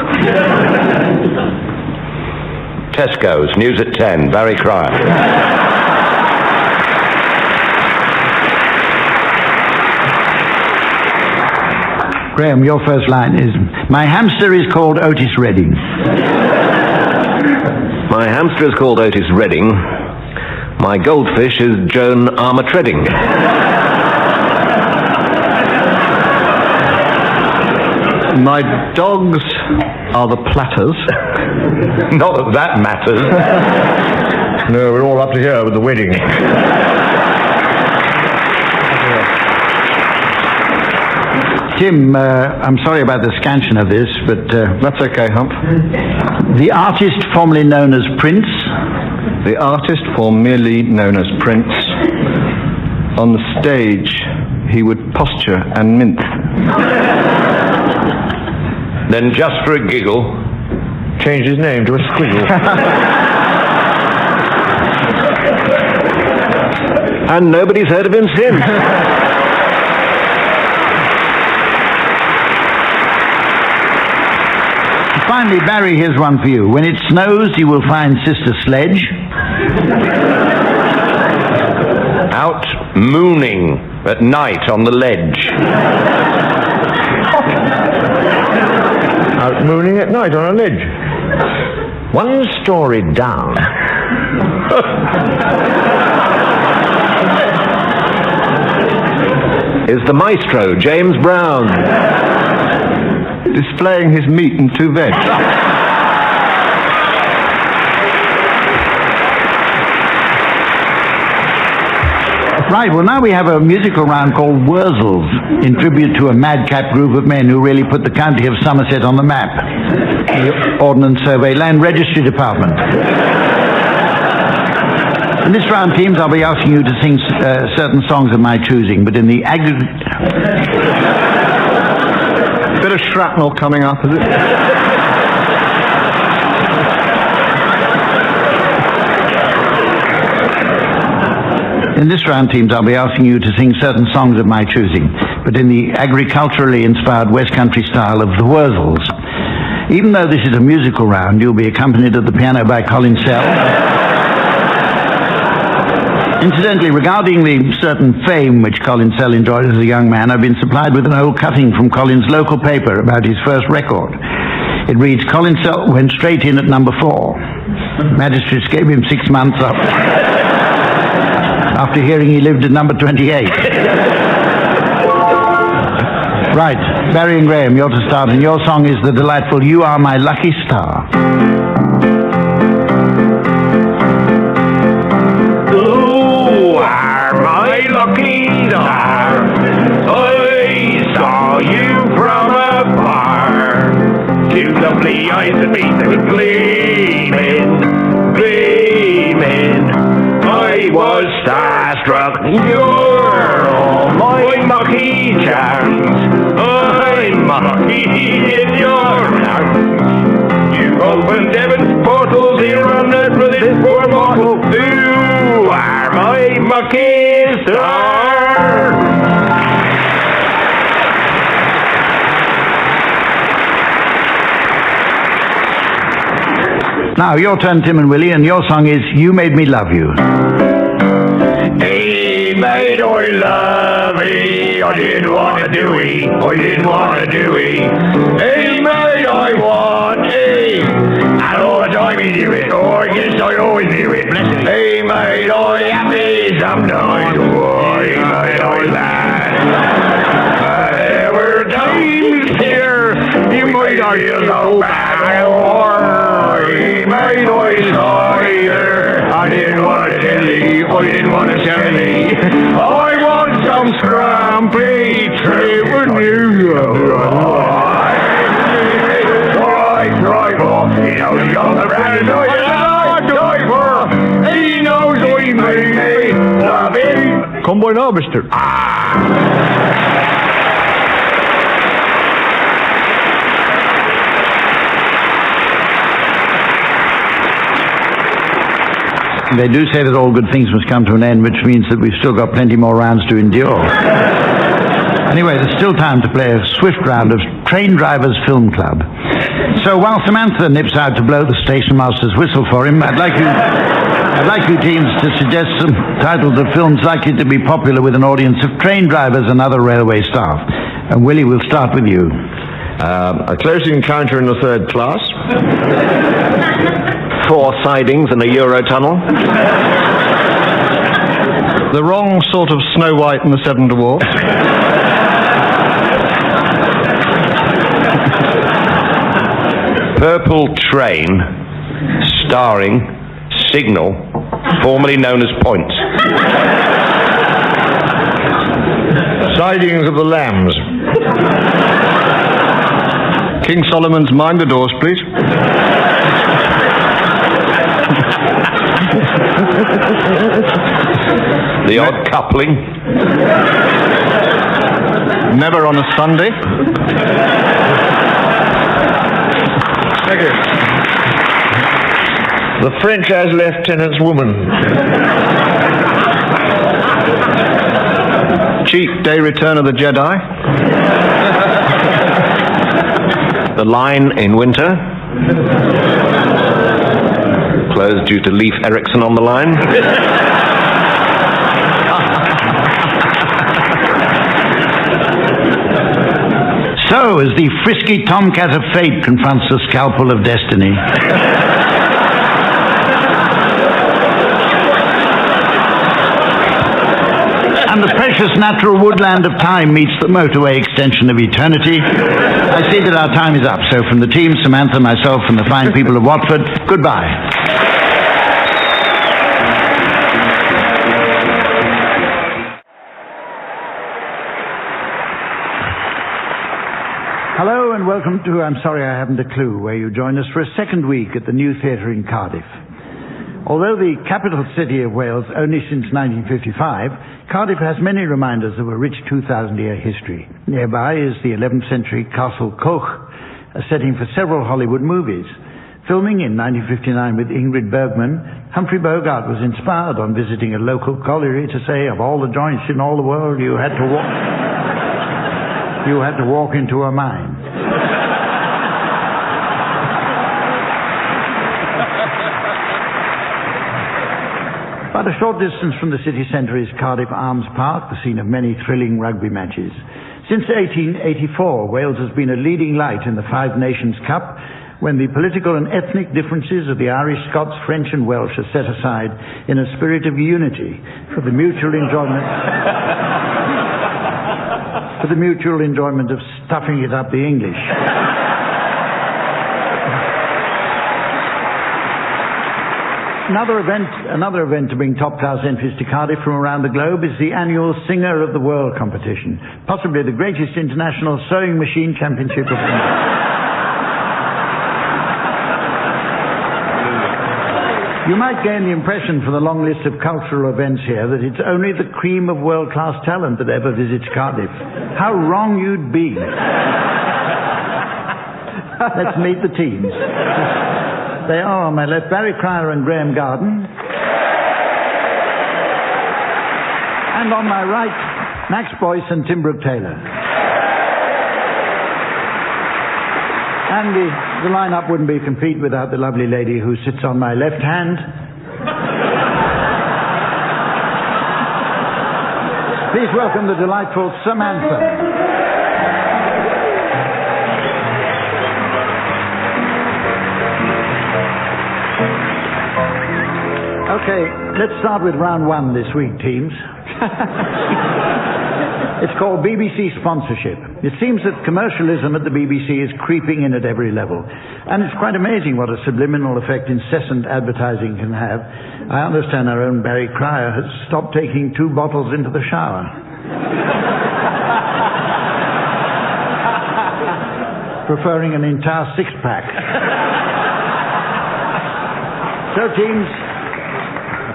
Tesco's, news at 10, Barry Cryer. Graeme, your first line is, my hamster is called Otis Redding. My hamster is called Otis Redding. My goldfish is Joan Armour-Treading. My dogs are the Platters. Not that that matters. No, we're all up to here with the wedding. Tim, I'm sorry about the scansion of this, but... That's okay, Hump. The artist formerly known as Prince. The artist formerly known as Prince. On the stage, he would posture and mince. Then just for a giggle, change his name to a squiggle. And nobody's heard of him since. Finally, Barry, here's one for you. When it snows, you will find Sister Sledge. out mooning at night on the ledge. Out mooning at night on a ledge. 1 story down. Is the maestro, James Brown. Displaying his meat and 2 veg. Right, well now we have a musical round called Wurzels, in tribute to a madcap group of men who really put the county of Somerset on the map. The Ordnance Survey Land Registry Department. In this round, teams, I'll be asking you to sing certain songs of my choosing, but in the aggregate... Bit of shrapnel coming up, is it? In this round, teams, I'll be asking you to sing certain songs of my choosing, but in the agriculturally inspired West Country style of the Wurzels. Even though this is a musical round, you'll be accompanied at the piano by Colin Sell. Incidentally, regarding the certain fame which Colin Sell enjoyed as a young man, I've been supplied with an old cutting from Colin's local paper about his first record. It reads, Colin Sell went straight in at number 4. Magistrates gave him 6 months up. After hearing he lived at number 28. Right, Barry and Graeme, you're to start, and your song is the delightful You Are My Lucky Star. You are my lucky star. I saw you from afar. 2 lovely eyes that meet, they were gleaming, gleaming. I was starstruck. You're all my mucky charms. I'm mucky in your arms. You opened heaven's portals here on earth for this poor mortal. You are my mucky star. Now, your turn, Tim and Willie, and your song is You Made Me Love You. Hey, mate, I love ye. I didn't want to do it. I didn't want to do it. Hey, mate, I want ye. And all the time you do it. Oh, I guess I always do it. Hey, mate, I happy sometimes. Oh, hey, mate, I laugh. There were times here you might have feel so bad. Oh, hey, mate, I saw you. I didn't want to tell you. I didn't want to tell you. I want some scrumpy trip with you. Right, boy. He knows he's on the brand. He knows I made me love him. Come by now, mister. They do say that all good things must come to an end, which means that we've still got plenty more rounds to endure. Anyway, there's still time to play a swift round of Train Drivers Film Club. So while Samantha nips out to blow the station master's whistle for him, I'd like you teams to suggest some titles of films likely to be popular with an audience of train drivers and other railway staff. And Willie, we'll start with you. A Close Encounter in the Third Class. 4 sidings and a Eurotunnel. The wrong sort of Snow White and the Seven Dwarfs. Purple Train, starring Signal, formerly known as Point. Sidings of the Lambs. King Solomon's Mind the Doors, please. The Odd Coupling. Never on a Sunday. Thank you. The French as Lieutenant's Woman. Cheap Day Return of the Jedi. The Line in winter. Closed due to Leif Erikson on the line. So, as the frisky tomcat of fate confronts the scalpel of destiny, and the precious natural woodland of time meets the motorway extension of eternity, I see that our time is up. So from the team, Samantha, myself, and the fine people of Watford, goodbye. Hello and welcome to I'm Sorry I Haven't a Clue, where you join us for a second week at the New Theatre in Cardiff. Although the capital city of Wales only since 1955, Cardiff has many reminders of a rich 2,000-year history. Nearby is the 11th century Castle Coch, a setting for several Hollywood movies. Filming in 1959 with Ingrid Bergman, Humphrey Bogart was inspired on visiting a local colliery to say, of all the joints in all the world, you had to walk into a mine. About a short distance from the city centre is Cardiff Arms Park, the scene of many thrilling rugby matches. Since 1884, Wales has been a leading light in the Five Nations Cup, when the political and ethnic differences of the Irish, Scots, French and Welsh are set aside in a spirit of unity for the mutual enjoyment of stuffing it up the English. Another event to bring top-class entries to Cardiff from around the globe is the annual Singer of the World competition, possibly the greatest international sewing machine championship of the world. You might gain the impression from the long list of cultural events here that it's only the cream of world-class talent that ever visits Cardiff. How wrong you'd be. Let's meet the teams. They are on my left, Barry Cryer and Graeme Garden. And on my right, Max Boyce and Tim Brooke-Taylor. And the lineup wouldn't be complete without the lovely lady who sits on my left hand. Please welcome the delightful Samantha. Okay, let's start with round one this week, teams. It's called BBC sponsorship. It seems that commercialism at the BBC is creeping in at every level. And it's quite amazing what a subliminal effect incessant advertising can have. I understand our own Barry Cryer has stopped taking 2 bottles into the shower. Preferring an entire 6-pack. So, teams,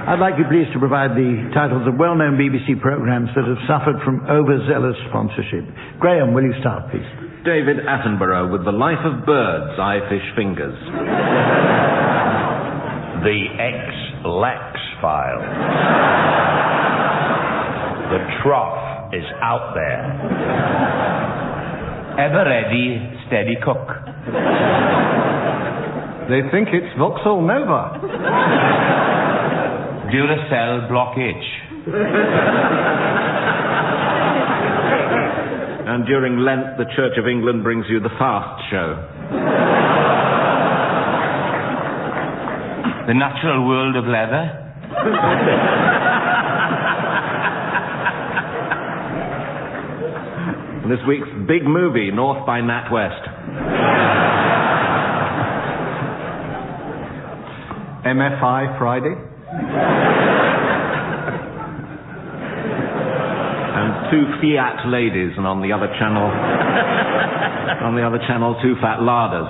I'd like you please to provide the titles of well-known BBC programmes that have suffered from overzealous sponsorship. Graeme, will you start, please? David Attenborough with The Life of Birds, I Fish Fingers. The X-Lax File. The trough is out there. Ever ready, steady cook. They think it's Vauxhall Nova. Duracell blockage. And during Lent, the Church of England brings you the Fast Show. The natural world of leather. This week's big movie, North by NatWest. MFI Friday. And 2 Fiat ladies, and on the other channel, two fat larders.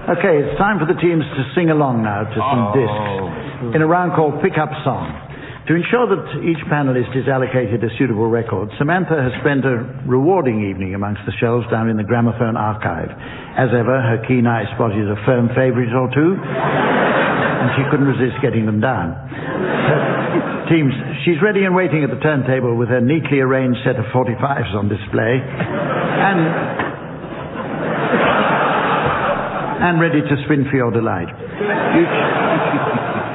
Okay, it's time for the teams to sing along now to some discs in a round called Pick Up Song. To ensure that each panelist is allocated a suitable record, Samantha has spent a rewarding evening amongst the shelves down in the gramophone archive. As ever, her keen eye spotted a firm favourite or two, and she couldn't resist getting them down. Teams, she's ready and waiting at the turntable with her neatly arranged set of 45s on display, and ready to spin for your delight.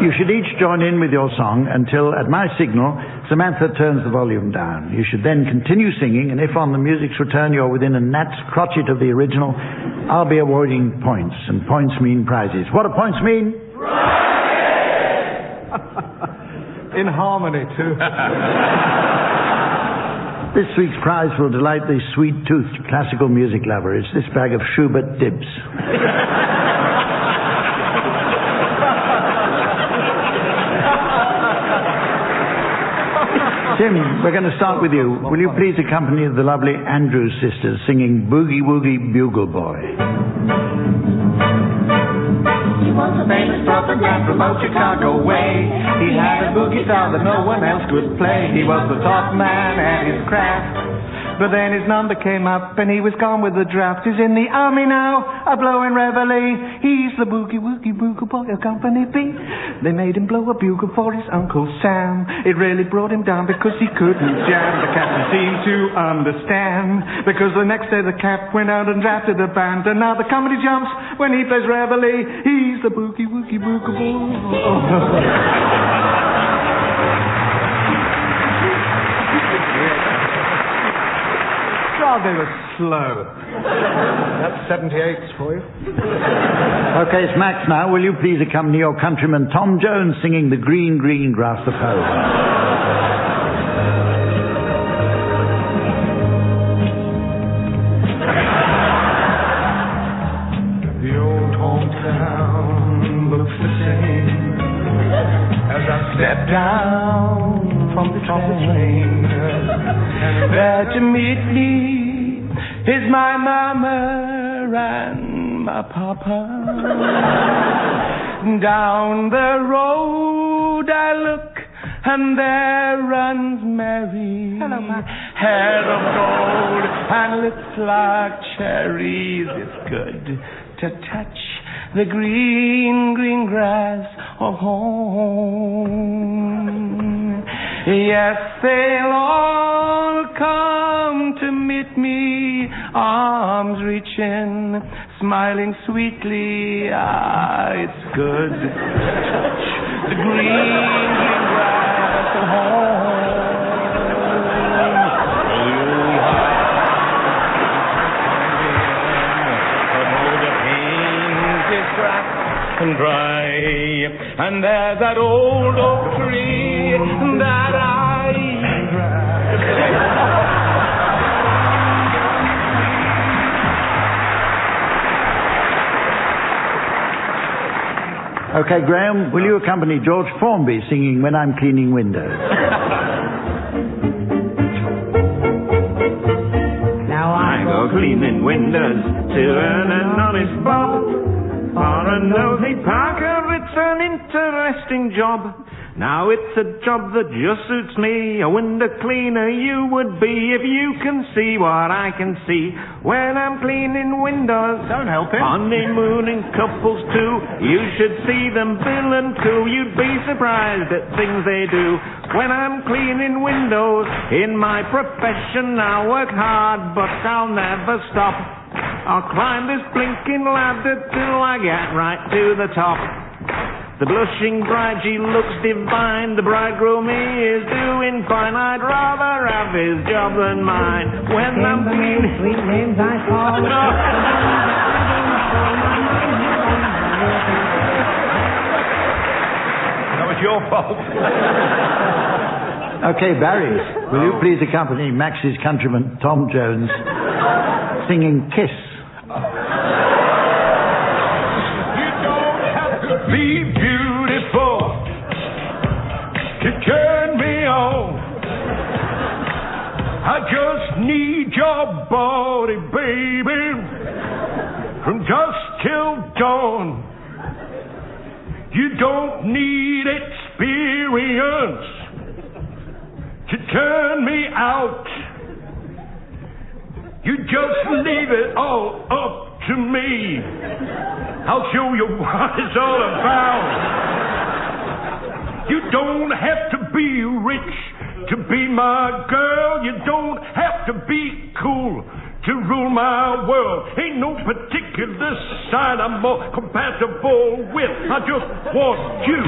You should each join in with your song until, at my signal, Samantha turns the volume down. You should then continue singing, and if on the music's return you're within a gnat's crotchet of the original, I'll be awarding points, and points mean prizes. What do points mean? In harmony, too. This week's prize will delight the sweet-toothed classical music lover. It's this bag of Schubert dibs. Tim, we're going to start with you. Will you please accompany the lovely Andrews sisters singing Boogie Woogie Bugle Boy? He was a famous propaganda from old Chicago way. He had a boogie style that no one else could play. He was the top man at his craft. But then his number came up and he was gone with the draft. He's in the army now, a blowing reveille. He's the Boogie Woogie Bugle Boy of Company B. They made him blow a bugle for his Uncle Sam. It really brought him down because he couldn't jam. The captain seemed to understand, because the next day the cap went out and drafted a band. And now the comedy jumps when he plays reveille. He's the Boogie Woogie Bugle Boy. God, they were slow. That's 78s for you. Okay, it's Max now. Will you please accompany your countryman Tom Jones singing The Green, Green Grass of Home? The old hometown looks the same as I step down from the train. There to meet me is my mama and my papa. Down the road I look and there runs Mary. Hello, Ma. Hair of gold and lips like cherries. It's good to touch the green, green grass of home. Yes, they'll all come to meet me, arms reaching, smiling sweetly. Ah, it's good to touch the green, green grass of home. The pains is cracked and dry, and there's that old oak tree that I Okay, Graham, will you accompany George Formby singing When I'm Cleaning Windows? Now I go cleaning windows to earn an honest bob. For a nosy Parker, it's an interesting job. Now it's a job that just suits me. A window cleaner you would be if you can see what I can see when I'm cleaning windows. Don't help him. Honeymooning couples too. You should see them bill and coo. You'd be surprised at things they do when I'm cleaning windows. In my profession I work hard, but I'll never stop. I'll climb this blinking ladder till I get right to the top. The blushing bride, she looks divine. The bridegroom, he is doing fine. I'd rather have his job than mine. When I'm cleaning, sweet names I call. off. Okay, Barry, will you please accompany Max's countryman, Tom Jones, singing Kiss? You don't have to be beautiful to turn me on. I just need your body, baby, from dusk till dawn. You don't need experience to turn me out. You just leave it all up to me. I'll show you what it's all about. You don't have to be rich to be my girl. You don't have to be cool to rule my world. Ain't no particular sign I'm more compatible with. I just want you.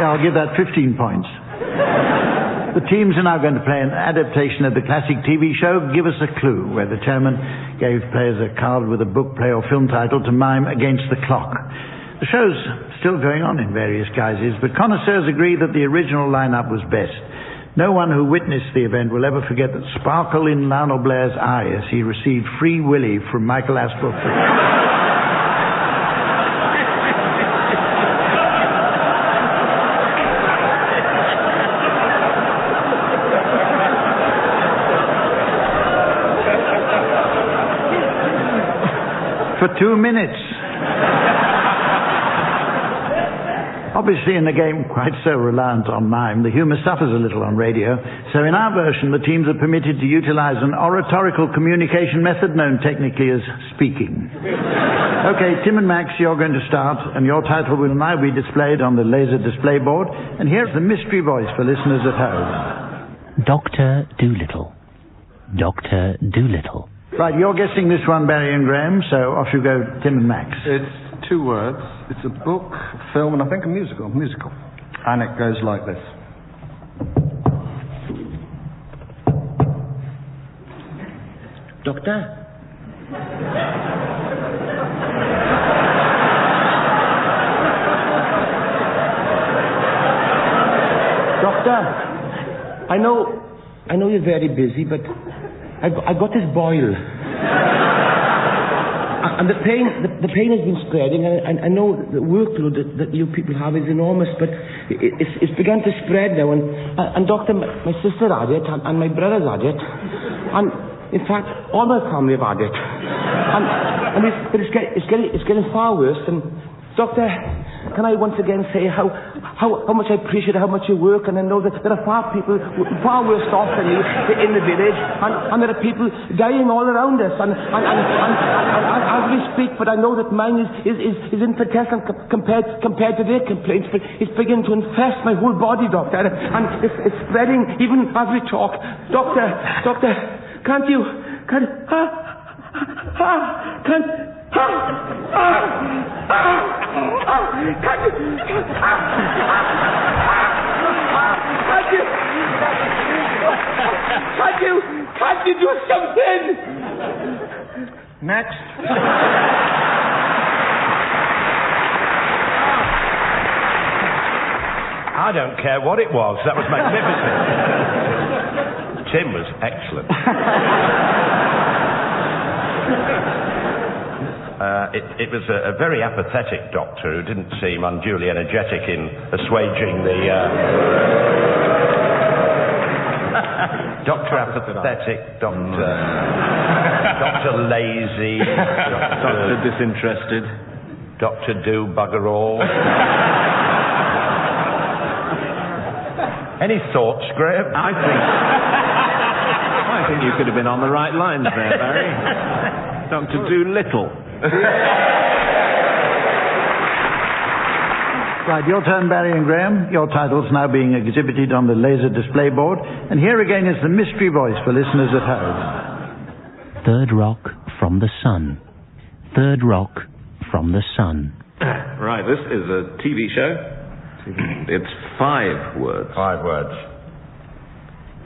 I'll give that 15 points. The teams are now going to play an adaptation of the classic TV show, Give Us a Clue, where the chairman gave players a card with a book, play or film title to mime against the clock. The show's still going on in various guises, but connoisseurs agree that the original lineup was best. No one who witnessed the event will ever forget that sparkle in Lionel Blair's eye as he received Free Willy from Michael Aspel. For 2 minutes. Obviously, in a game quite so reliant on mime, the humour suffers a little on radio. So in our version, the teams are permitted to utilise an oratorical communication method known technically as speaking. Okay, Tim and Max, you're going to start, and your title will now be displayed on the laser display board. And here's the mystery voice for listeners at home. Dr. Dolittle. Dr. Dolittle. Right, you're guessing this one, Barry and Graeme, so off you go, Tim and Max. It's 2 words. It's a book, a film, and I think a musical. And it goes like this. Doctor? Doctor, I know you're very busy, but I got this boil. And the pain has been spreading, and I know the workload that you people have is enormous, but it's begun to spread now. And doctor, my sister had it, and my brothers had it, and in fact, all my family have had it. But it's getting far worse. And doctor, can I once again say how much I appreciate how much you work, and I know that there are far worse off than you in the village, and there are people dying all around us, and as we speak, but I know that mine is infinitesimal compared to their complaints, but it's beginning to infest my whole body, doctor, and it's spreading even as we talk. Doctor, can't you do something? Next. I don't care what it was. That was magnificent. Tim was excellent. It was a very apathetic doctor who didn't seem unduly energetic in assuaging the... Doctor apathetic, Doctor lazy, Doctor disinterested, Doctor do bugger all. Any thoughts, Graeme? I think you could have been on the right lines there, Barry. Dr. Dolittle. Right, your turn, Barry and Graeme. Your title's now being exhibited on the laser display board. And here again is the mystery voice for listeners at home. Third rock from the sun. Third rock from the sun. Right, this is a TV show. It's 5 words. 5 words.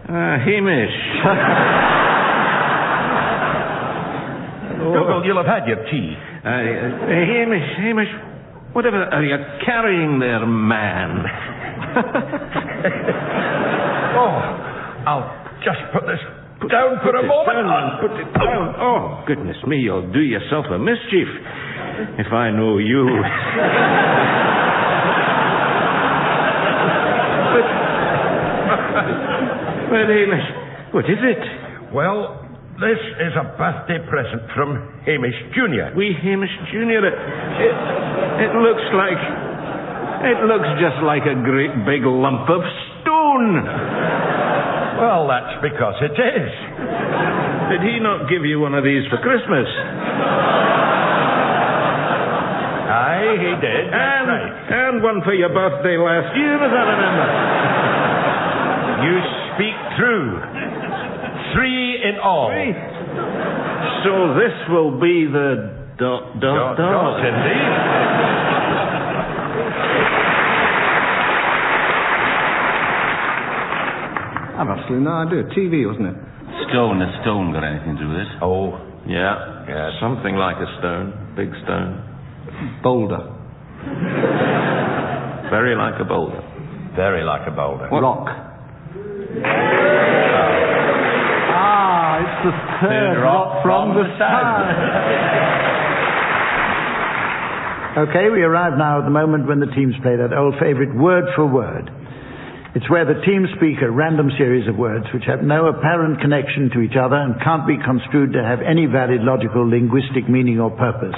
Hamish. Well, you'll have had your tea. Hamish, whatever are you carrying there, man? I'll just put this down for a moment. Put it down. Oh, goodness me, you'll do yourself a mischief. If I know you. But Hamish, what is it? Well, this is a birthday present from Hamish Jr. Hamish Jr. It looks just like a great big lump of stone. Well, that's because it is. Did he not give you one of these for Christmas? Aye, he did. And one for your birthday last year, as I remember. You speak true. 3 in all. So this will be the dot. Indeed. I've absolutely no idea. TV, wasn't it? Stone. Has stone got anything to do with it? Oh, yeah. Something like a stone. Big stone. Boulder. Very like a boulder. Very like a boulder. What? Rock. It's the third rock from the sun. Okay, we arrive now at the moment when the teams play that old favourite word for word. It's where the teams speak a random series of words which have no apparent connection to each other and can't be construed to have any valid logical, linguistic meaning or purpose.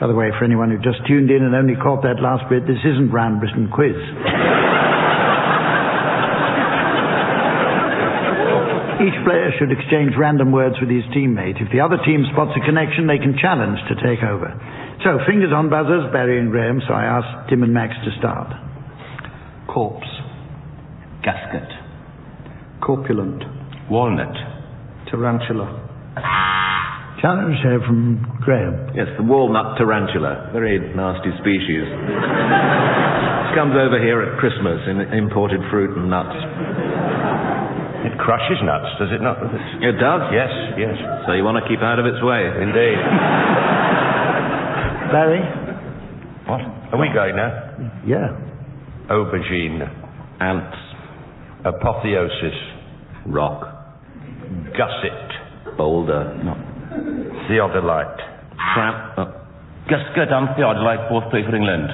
By the way, for anyone who just tuned in and only caught that last bit, this isn't Round Britain Quiz. Each player should exchange random words with his teammate. If the other team spots a connection, they can challenge to take over. So, fingers on buzzers, Barry and Graeme, so I ask Tim and Max to start. Corpse. Gasket. Corpulent. Walnut. Tarantula. Challenge here from Graeme. Yes, the walnut tarantula. Very nasty species. Comes over here at Christmas in imported fruit and nuts. It crushes nuts, does it not? It does? Yes. So you want to keep out of its way? Indeed. Barry? What? Are we going now? Yeah. Aubergine. Ants. Apotheosis. Rock. Gusset. Boulder. No. Theodolite. Tramp. Gasket and Theodolite both play for England.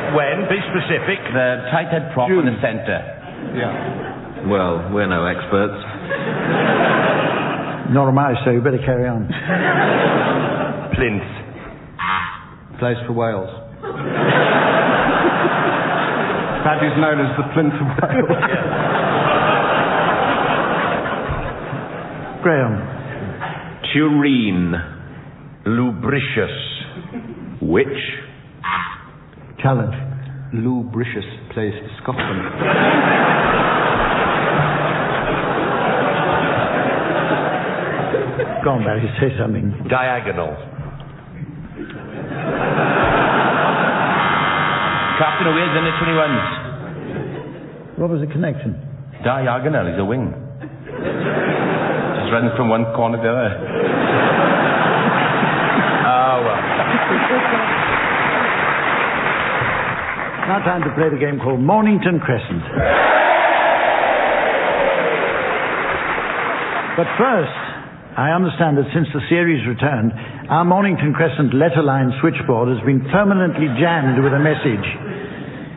When? Be specific. The tight head prop in the centre. Yeah. Well, we're no experts. Nor am I, so you better carry on. Plinth. Plays for Wales. That is known as the Plinth of Wales. Graeme. Tureen. Lubricious. Which? Challenge. Lubricious plays for Scotland. Go on, Barry, say something. Diagonal. Captain of Wales in the 21s. What was the connection? Diagonal is a wing. Just runs from one corner to the other. Well. Now time to play the game called Mornington Crescent. But first, I understand that since the series returned, our Mornington Crescent letter line switchboard has been permanently jammed with a message.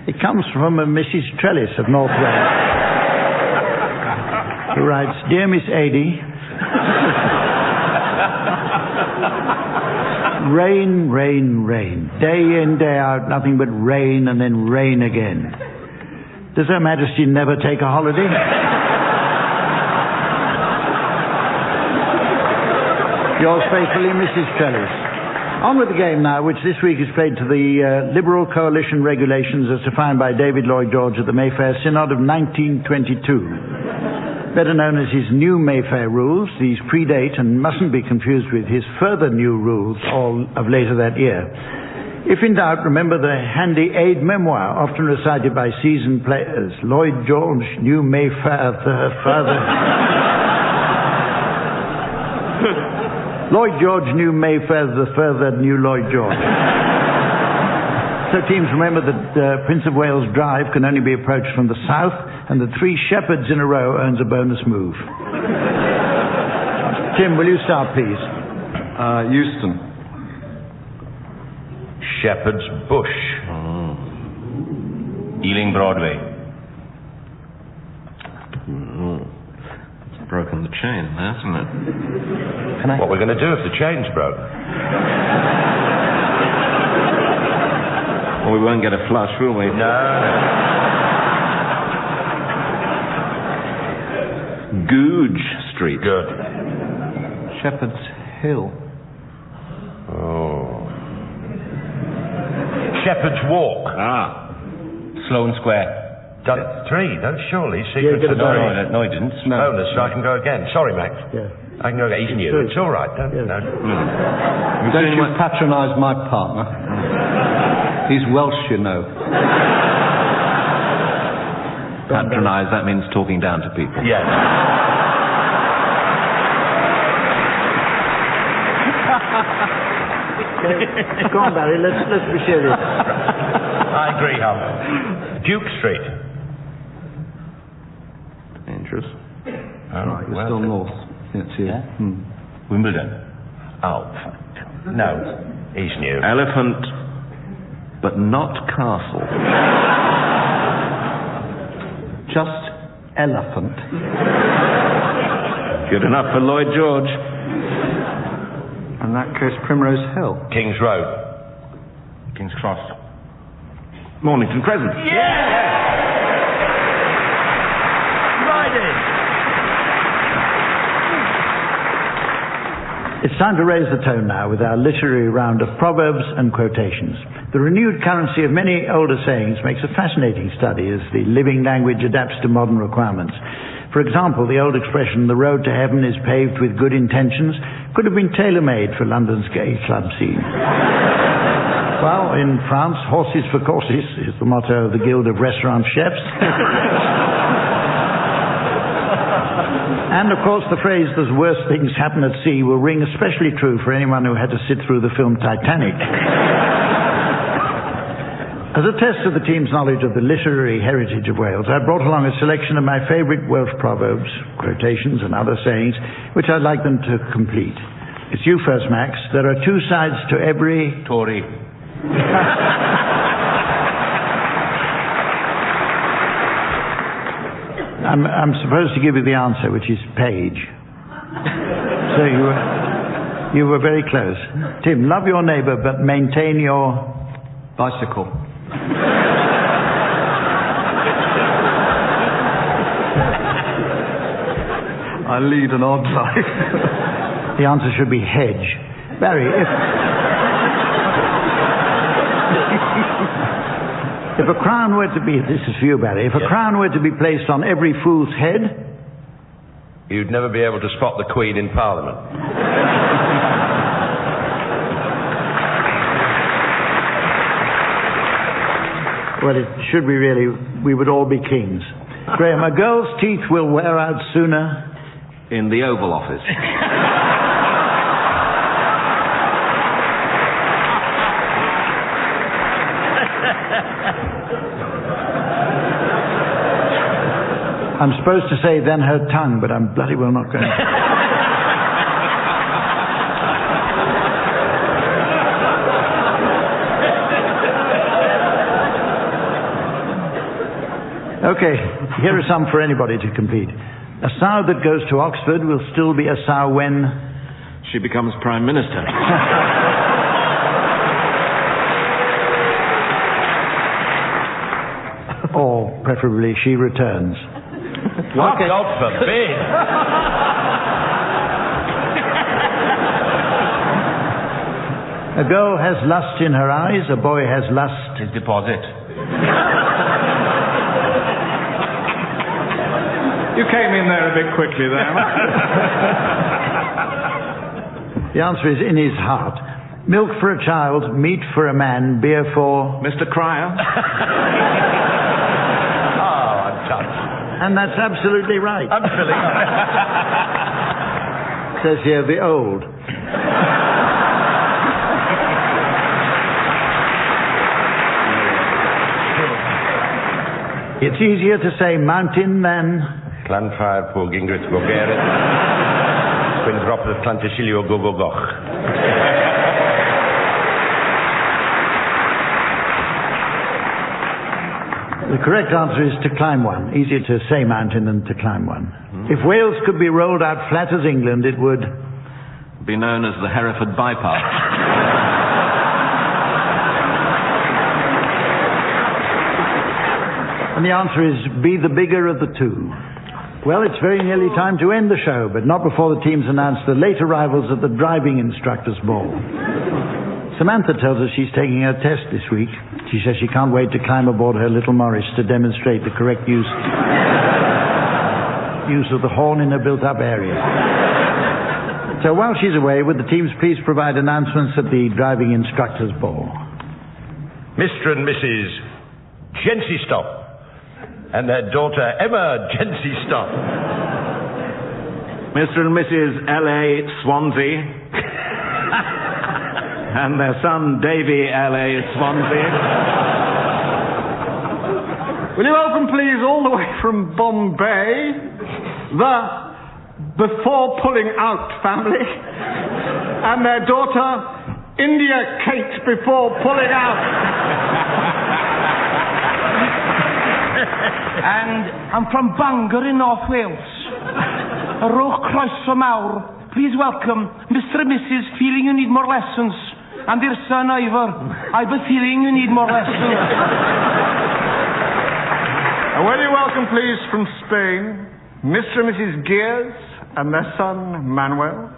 It comes from a Mrs. Trellis of North Wales, who writes, Dear Miss Adie, rain, rain, rain. Day in, day out, nothing but rain and then rain again. Does Her Majesty never take a holiday? Yours faithfully, Mrs. Trellis. On with the game now, which this week is played to the Liberal Coalition regulations as defined by David Lloyd George at the Mayfair Synod of 1922. Better known as his new Mayfair rules, these predate and mustn't be confused with his further new rules, all of later that year. If in doubt, remember the handy aid memoir, often recited by seasoned players. Lloyd George knew Mayfair, the father. Lloyd George knew Mayfair, the further knew Lloyd George. So teams, remember that Prince of Wales Drive can only be approached from the south, and the 3 shepherds in a row earns a bonus move. Tim, will you start, please? Euston. Shepherd's Bush. Ealing Broadway. It's broken the chain, hasn't it? What we're going to do if the chain's broke? Well, we won't get a flush, will we? No. Googe Street. Good. Shepherd's Hill. Oh. Shepherd's Walk. Sloane Square. Done 3, don't surely. Secret to no, he didn't. Bonus, so I can go again. Sorry, Max. Yeah. I can go again. He's new. It's all right. Don't you patronise my partner. He's Welsh, you know. Patronise, that means talking down to people. Yes. Go on, Barry, let's be serious. I agree, Hum. Duke Street. Dangerous. Right, you're still north. Yes, yeah. Wimbledon. Oh, no. He's new. Elephant, but not castle. Just elephant. Good enough for Lloyd George. In that case, Primrose Hill. King's Road. King's Cross. Mornington Crescent. It's time to raise the tone now with our literary round of proverbs and quotations. The renewed currency of many older sayings makes a fascinating study as the living language adapts to modern requirements. For example, the old expression, the road to heaven is paved with good intentions, could have been tailor-made for London's gay club scene. Well, in France, horses for courses is the motto of the Guild of Restaurant Chefs. And, of course, the phrase, "there's worse things happen at sea," will ring especially true for anyone who had to sit through the film Titanic. As a test of the team's knowledge of the literary heritage of Wales, I brought along a selection of my favourite Welsh proverbs, quotations and other sayings, which I'd like them to complete. It's you first, Max. There are 2 sides to every... Tory. I'm supposed to give you the answer, which is page. So you were very close. Tim, love your neighbour, but maintain your... Bicycle. I lead an odd life. The answer should be hedge. Barry, if a crown were to be... This is for you, Barry. If a crown were to be placed on every fool's head... You'd never be able to spot the Queen in Parliament. Well, it should be really... We would all be kings. Graeme, a girl's teeth will wear out sooner... In the Oval Office. I'm supposed to say then her tongue, but I'm bloody well not going to. Okay, here are some for anybody to compete. A sow that goes to Oxford will still be a sow when... She becomes Prime Minister. Or, preferably, she returns. What? Okay. God forbid. A girl has lust in her eyes, a boy has lust... His deposit. You came in there a bit quickly there. The answer is in his heart. Milk for a child, meat for a man, beer for... Mr. Cryer. I'm touched. And that's absolutely right. I'm filling up. Says here, the old. It's easier to say mountain than... Clanfire på Gingrit Gogeret. Quinn dropped Clanticilio Gogogoch. The correct answer is to climb one. Easier to say mountain than to climb one. If Wales could be rolled out flat as England, it would... Be known as the Hereford Bypass. And the answer is be the bigger of the two. Well, it's very nearly time to end the show, but not before the teams announce the late arrivals at the driving instructors' ball. Samantha tells us she's taking her test this week. She says she can't wait to climb aboard her little Morris to demonstrate the correct use of the horn in a built-up area. So while she's away, would the teams please provide announcements at the driving instructors' ball? Mr. and Mrs. Jency-Stop and their daughter Emma Jency-Stop. Mr. and Mrs. L.A. Swansea. And their son, Davy L.A. Swansea. Will you welcome, please, all the way from Bombay, the Before Pulling Out family, and their daughter, India Kate Before Pulling Out. And I'm from Bangor in North Wales. Rowch croeso mawr. Please welcome Mr. and Mrs. Feeling You Need More Lessons. And their son Ivor. I have a feeling you need more lessons. And will you welcome, please, from Spain, Mr. and Mrs. Gears and their son Manuel.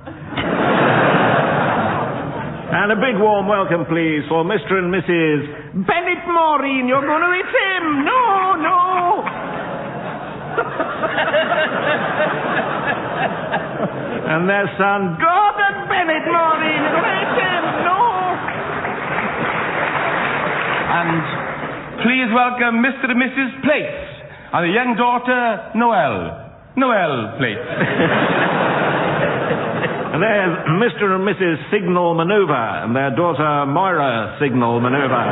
And a big warm welcome, please, for Mr. and Mrs. Bennett Maureen, you're going to eat him. No, no. And their son, Gordon Bennett Maureen, you're going to eat him. No. And please welcome Mr. and Mrs. Place and the young daughter, Noelle. Noelle Place. And there's Mr. and Mrs. Signal Maneuver and their daughter, Moira Signal Maneuver.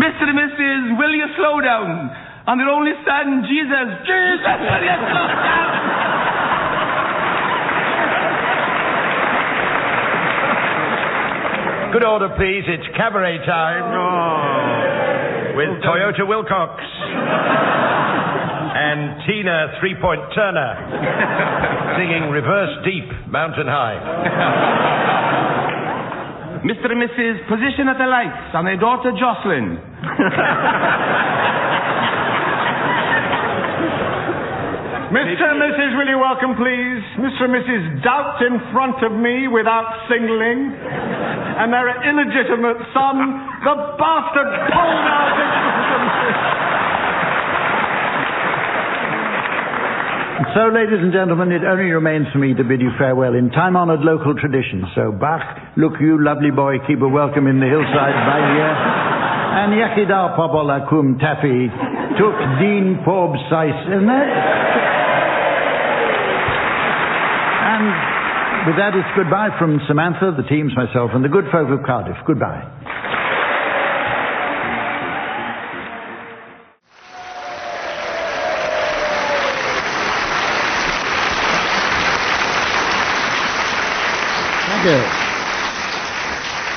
Mr. and Mrs. Will You Slow Down and their only son, Jesus. Jesus, will you slow down? Good order, please. It's cabaret time. Oh. With Toyota Wilcox. And Tina 3-Point Turner. Singing Reverse Deep, Mountain High. Mr. and Mrs. Position at the Lights and their daughter, Jocelyn. Mr. and Mrs. Will you welcome, please, Mr. and Mrs. Doubt in front of me without singling, and their illegitimate son, the bastard pulled out in front of me. So, ladies and gentlemen, it only remains for me to bid you farewell in time-honoured local tradition. So, Bach, look you, lovely boy, keep a welcome in the hillside by here. And Yakida Pobola Kum Taffy, Tuk Dean Pob Sais, isn't it? And with that, it's goodbye from Samantha, the teams, myself, and the good folk of Cardiff. Goodbye. Thank you.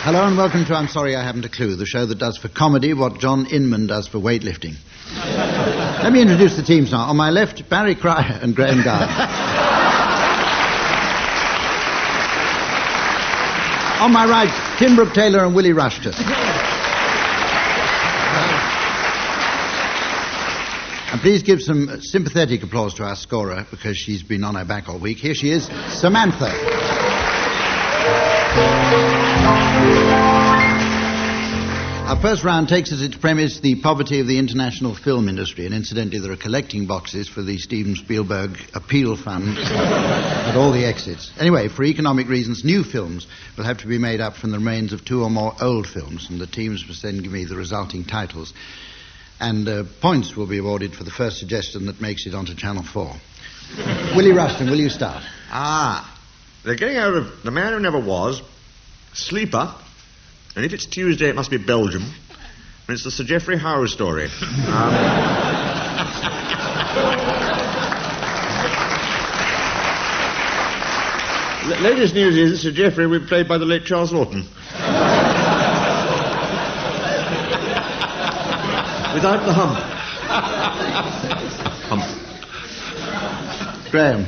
Hello and welcome to I'm Sorry I Haven't a Clue, the show that does for comedy what John Inman does for weightlifting. Let me introduce the teams now. On my left, Barry Cryer and Graeme Garden. On my right, Tim Brooke-Taylor and Willie Rushton. And please give some sympathetic applause to our scorer, because she's been on her back all week. Here she is, Samantha. Our first round takes as its premise the poverty of the international film industry, and incidentally there are collecting boxes for the Steven Spielberg Appeal Fund at all the exits. Anyway, for economic reasons, new films will have to be made up from the remains of 2 or more old films, and the teams must then give me the resulting titles. And points will be awarded for the first suggestion that makes it onto Channel 4. Willie Rushton, will you start? They're getting out of The Man Who Never Was, Sleeper, and if it's Tuesday, it must be Belgium, and it's the Sir Geoffrey Howe story. Latest news is that Sir Geoffrey will be played by the late Charles Laughton. Without the hump. Graeme.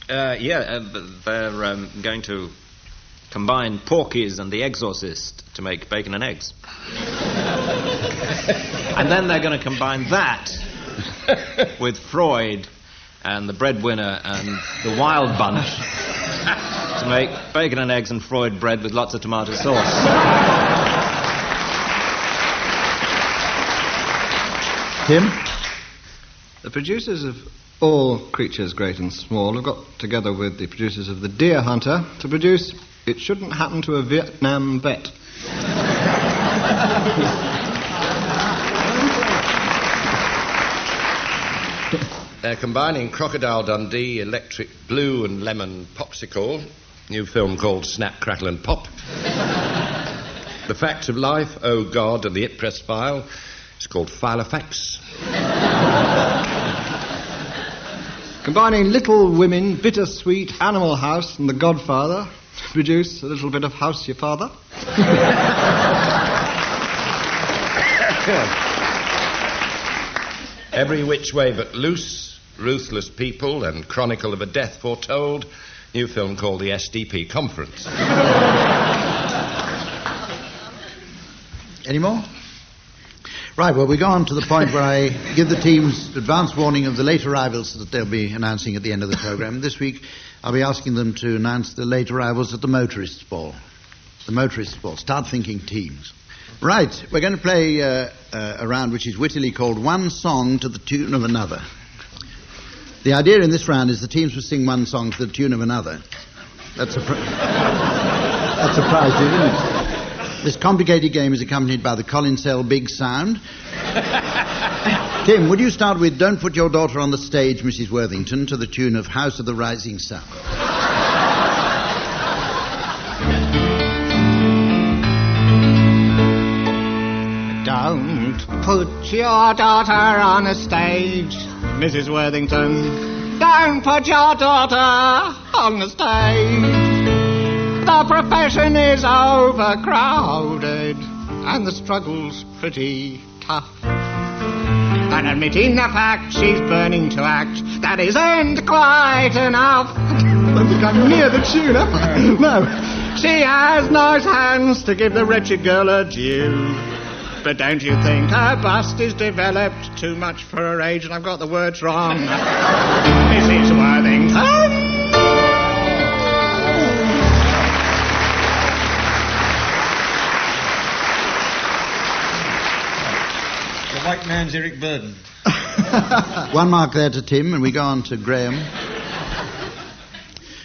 They're going to combine Porky's and The Exorcist to make bacon and eggs. And then they're going to combine that with Freud and The Breadwinner and The Wild Bunch to make bacon and eggs and Freud bread with lots of tomato sauce. Tim? The producers of All Creatures Great and Small have got together with the producers of The Deer Hunter to produce It Shouldn't Happen to a Vietnam Vet. They're combining Crocodile Dundee, Electric Blue and Lemon Popsicle, new film called Snap, Crackle and Pop. The Facts of Life, Oh God, and the It Press File. It's called File of Facts. Combining Little Women, Bittersweet, Animal House and The Godfather to produce a little bit of House Your Father. Every Which Way But Loose, Ruthless People and Chronicle of a Death Foretold, new film called The SDP Conference. Any more? Right, well, we go on to the point where I give the teams advance warning of the late arrivals that they'll be announcing at the end of the programme. This week, I'll be asking them to announce the late arrivals at the Motorists' Ball. The Motorists' Ball. Start thinking teams. Right, we're going to play a round which is wittily called One Song to the Tune of Another. The idea in this round is the teams will sing one song to the tune of another. That's a prize, isn't it? This complicated game is accompanied by the Colin Sell Big Sound. Tim, would you start with Don't Put Your Daughter on the Stage, Mrs. Worthington, to the tune of House of the Rising Sun? Don't put your daughter on a stage, Mrs. Worthington. Don't put your daughter on the stage. The profession is overcrowded and the struggle's pretty tough. And admitting the fact she's burning to act, that isn't quite enough. I don't think I'm near the tune, have I? No. She has nice hands to give the wretched girl her due. But don't you think her bust is developed too much for her age? And I've got the words wrong. Mrs. Worthington. The white man's Eric Burden. One mark there to Tim, and we go on to Graeme.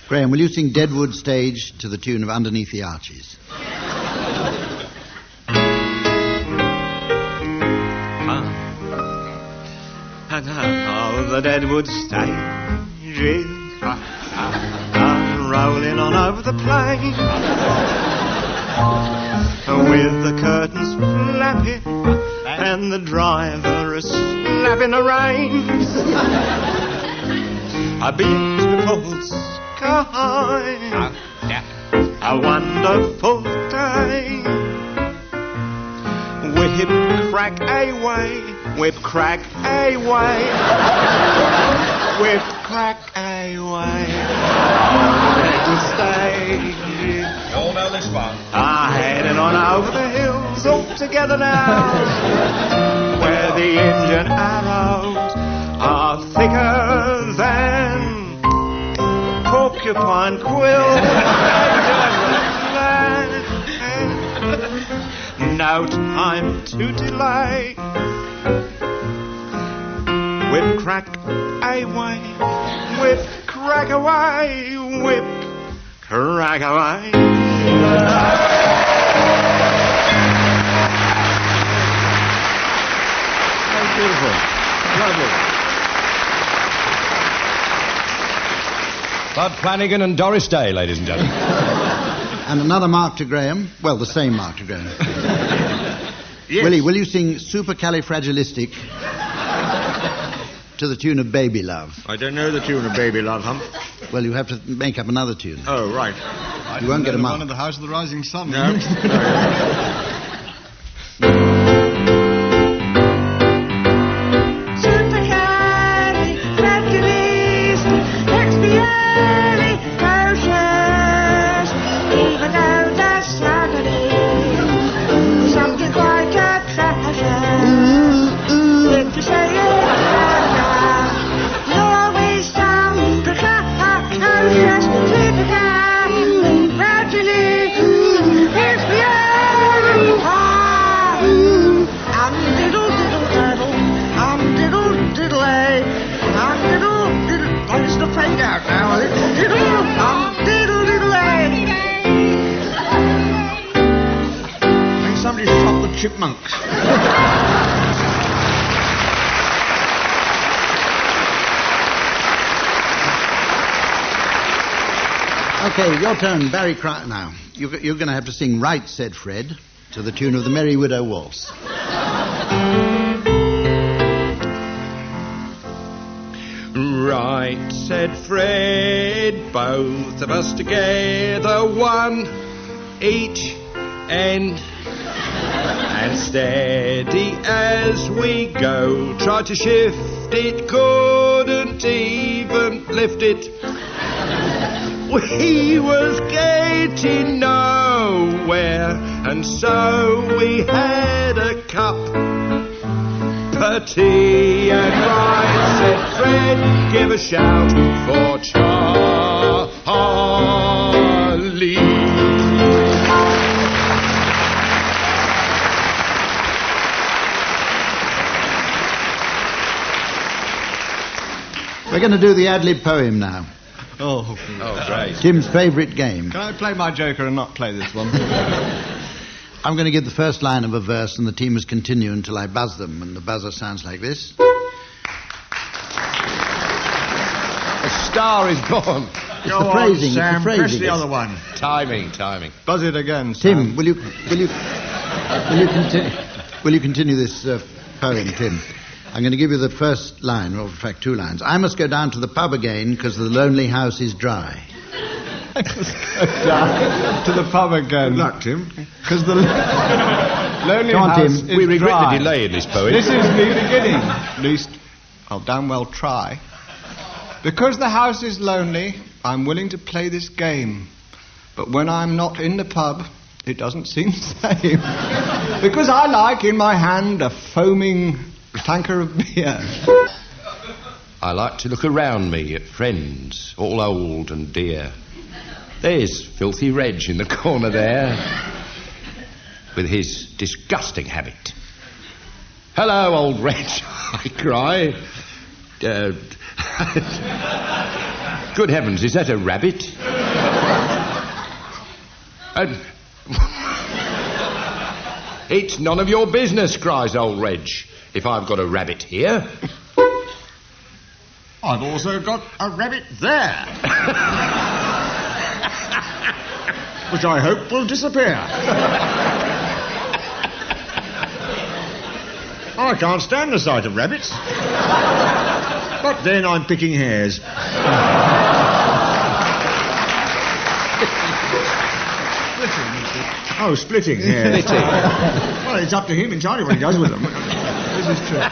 Graeme, will you sing Deadwood Stage to the tune of Underneath the Arches? And how the Deadwood Stage is rolling on over the plain, with the curtains flapping and the driver is slapping the reins. A beautiful sky, a wonderful day. Whip crack away, whip crack away, whip crack away. Stage. You all know this one. Heading on over the hills, all together now, where the engine arrows are thicker than porcupine quills. no time to delay. Whip crack away, whip crack away, whip crack away. That's beautiful. Lovely. Bud Flanagan and Doris Day, ladies and gentlemen. And another mark to Graeme. Well, the same mark to Graeme. Yes. Willie, will you sing Supercalifragilistic to the tune of Baby Love? I don't know the tune of Baby Love, Hump. Well, you have to make up another tune. Oh, right. You won't get a mark. One of the House of the Rising Sun. No. Somebody shot the chipmunks. Okay, your turn, Barry Cry. Now, you're going to have to sing Right, Said Fred, to the tune of the Merry Widow Waltz. Right, said Fred, both of us together, one each end. And steady as we go, tried to shift it, couldn't even lift it. We was getting nowhere, and so we had a cup of tea. And right, said Fred, give a shout for Charlie. We're going to do the ad-lib poem now. Oh, great. Tim's favourite game. Can I play my Joker and not play this one? I'm going to give the first line of a verse, and the team must continue until I buzz them, and the buzzer sounds like this. A star is born. It's the phrasing, Sam, it's the phrasing. press the other one. Timing. Buzz it again, Sam. Tim, will you continue this poem, Tim? I'm going to give you the first line, or in fact 2 lines. I must go down to the pub again because the lonely house is dry. To the pub again. Good luck, Tim. Because the lonely Come on, house Tim. is We regret dry. the delay in this poem. This is the beginning. At least, I'll damn well try. Because the house is lonely, I'm willing to play this game. But when I'm not in the pub, it doesn't seem the same. Because I like in my hand a foaming tanker of beer. I like to look around me at friends, all old and dear. There's filthy Reg in the corner there, with his disgusting habit. Hello, old Reg, I cry. Good heavens, is that a rabbit? It's none of your business, cries old Reg, if I've got a rabbit here. I've also got a rabbit there. Which I hope will disappear. I can't stand the sight of rabbits. But then I'm picking hairs. Oh, splitting hairs. Splitting. Well, it's up to him entirely what he does with them. This is true.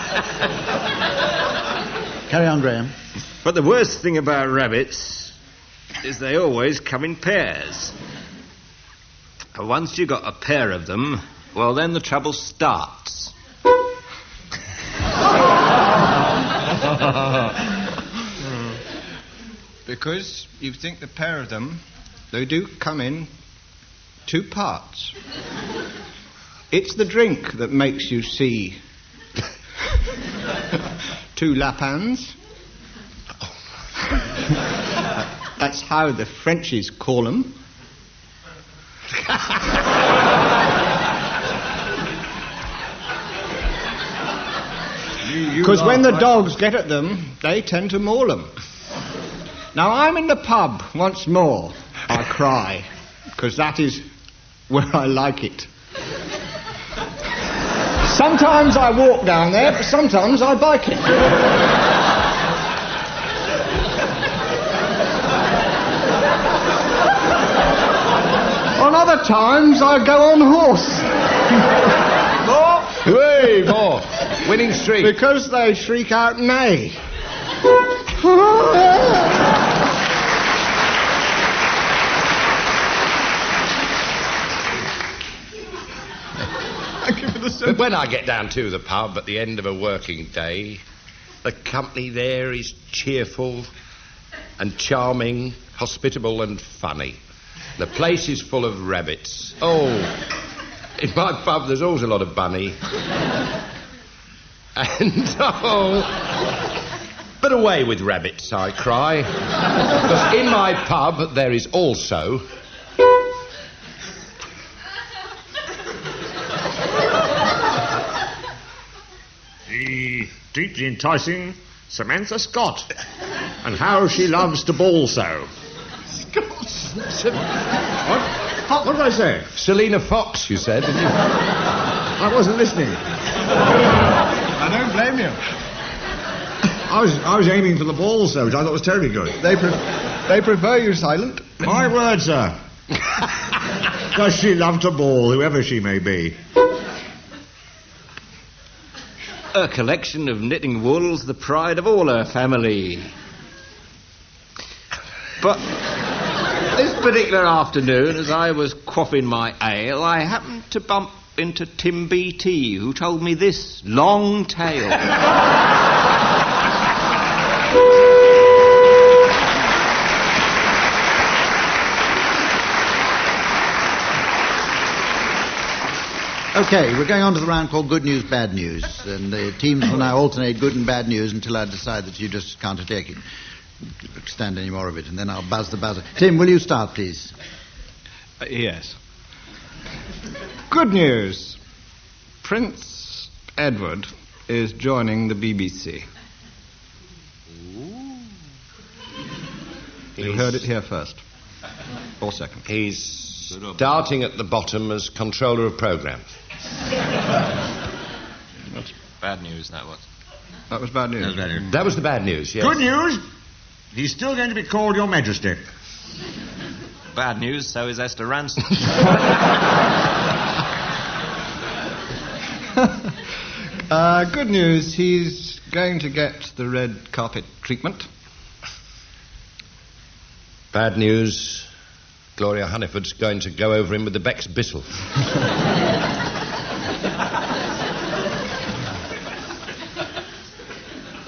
Carry on, Graeme. But the worst thing about rabbits is they always come in pairs. And once you've got a pair of them, well, then the trouble starts. Because you think the pair of them, they do come in 2 parts. It's the drink that makes you see. 2 lapans. That's how the Frenchies call them. Because when the dogs get at them, they tend to maul them. Now I'm in the pub once more. I cry, because that is where I like it. Sometimes I walk down there, but sometimes I bike it. On other times I go on horse. More? Hey, more. Winning streak. Because they shriek out nay. But when I get down to the pub at the end of a working day, the company there is cheerful and charming, hospitable and funny. The place is full of rabbits. Oh, in my pub there's always a lot of bunny. And, but away with rabbits, I cry. Because in my pub there is also... the deeply enticing Samantha Scott, and how she loves to bawl so. What did I say? Selina Fox, you said, didn't you? I wasn't listening. I don't blame you. I was aiming for the ball so, which I thought was terribly good. They prefer you silent. My word, sir. Does she love to bawl, whoever she may be? A collection of knitting wools, the pride of all her family. But this particular afternoon, as I was quaffing my ale, I happened to bump into Tim B.T., who told me this long tale. Okay, we're going on to the round called Good News, Bad News. And the teams will now alternate good and bad news until I decide that you just can't take it, stand any more of it, and then I'll buzz the buzzer. Tim, will you start, please? Yes. Good news. Prince Edward is joining the BBC. You heard it here first. Or second. He's starting at the bottom as controller of programmes. That's bad news, that was. That was bad news. That was the bad news, yes. Good news. He's still going to be called Your Majesty. Bad news, so is Esther Ransom. Good news, he's going to get the red carpet treatment. Bad news, Gloria Hunniford's going to go over him with the Beck's Bissell.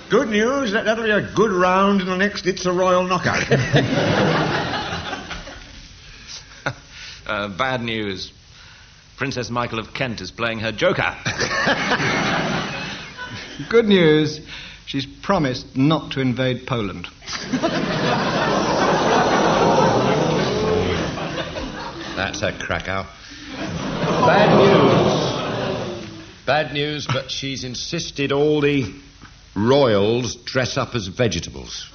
Good news, that'll be a good round in the next It's a Royal Knockout. Bad news. Princess Michael of Kent is playing her Joker. Good news, she's promised not to invade Poland. That's a Krakow. Bad news. Bad news, but she's insisted all the royals dress up as vegetables.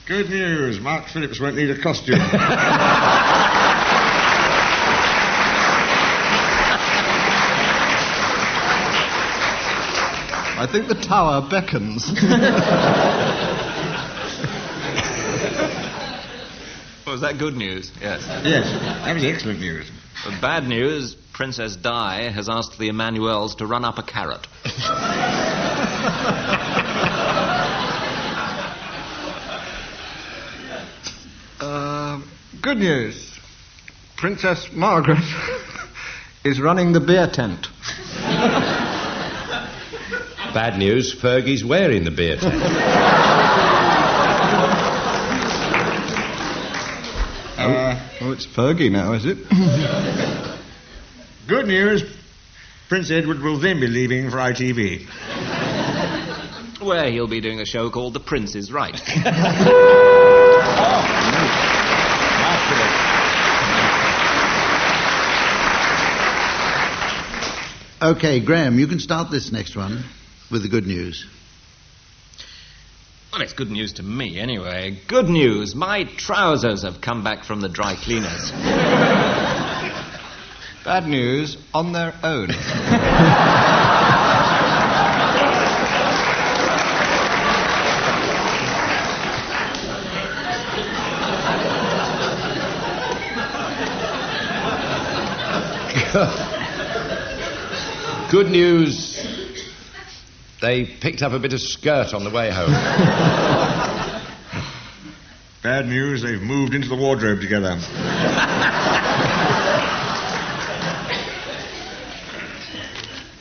Good news, Mark Phillips won't need a costume. I think the tower beckons. Was that good news? Yes. Yes, that was excellent news. Well, bad news, Princess Di has asked the Emmanuels to run up a carrot. Good news. Princess Margaret is running the beer tent. Bad news, Fergie's wearing the beer tent. Oh, it's Fergie now, is it? Good news. Prince Edward will then be leaving for ITV. Where he'll be doing a show called The Prince is Right. Okay, Graeme, you can start this next one with the good news. Well, it's good news to me, anyway. Good news. My trousers have come back from the dry cleaners. Bad news, on their own. Good news, they picked up a bit of skirt on the way home. Bad news, they've moved into the wardrobe together.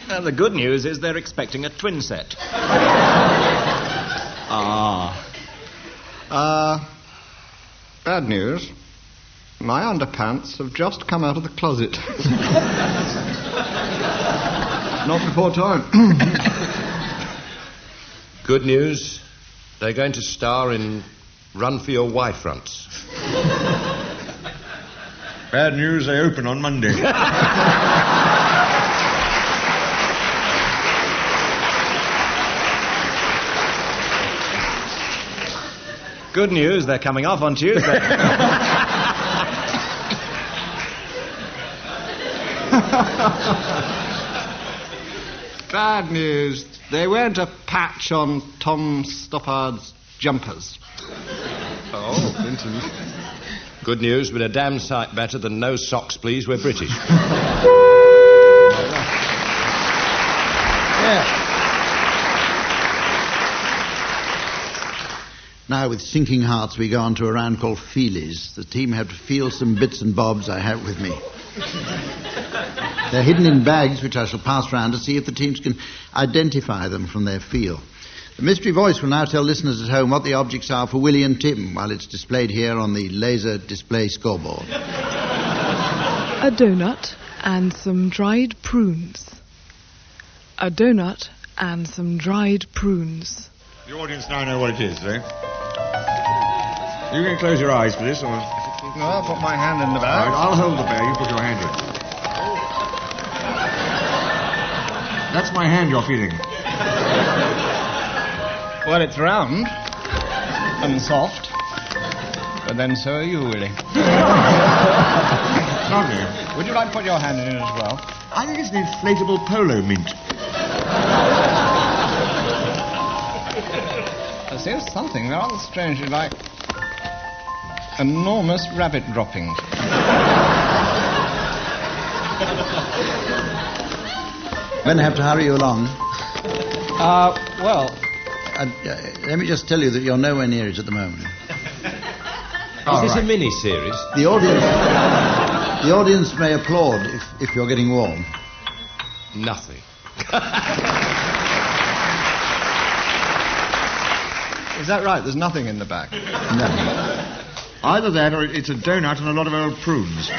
And the good news is they're expecting a twin set. Bad news. My underpants have just come out of the closet. Not before time. Good news, they're going to star in Run for Your Wife fronts. Bad news, they open on Monday. Good news, they're coming off on Tuesday. Bad news. They weren't a patch on Tom Stoppard's jumpers. Oh, Clinton. Good news, but a damn sight better than no socks, please, we're British. Now, with sinking hearts, we go on to a round called Feelies. The team have to feel some bits and bobs I have with me. They're hidden in bags, which I shall pass round to see if the teams can identify them from their feel. The mystery voice will now tell listeners at home what the objects are for Willie and Tim, while it's displayed here on the laser display scoreboard. A donut and some dried prunes. A donut and some dried prunes. The audience now know what it is, eh? You can close your eyes for this, or... No, I'll put my hand in the bag. Right, I'll hold the bag, you put your hand in. That's my hand you're feeling. Well, it's round and soft, but then so are you, Willie. Lovely. Would you like to put your hand in it as well? I think it's an inflatable polo mint. There's something rather strangely like enormous rabbit droppings. Going to have to hurry you along. Well... let me just tell you that you're nowhere near it at the moment. Is this a mini-series? The audience may applaud if you're getting warm. Nothing. Is that right? There's nothing in the bag? No. Either that or it's a donut and a lot of old prunes.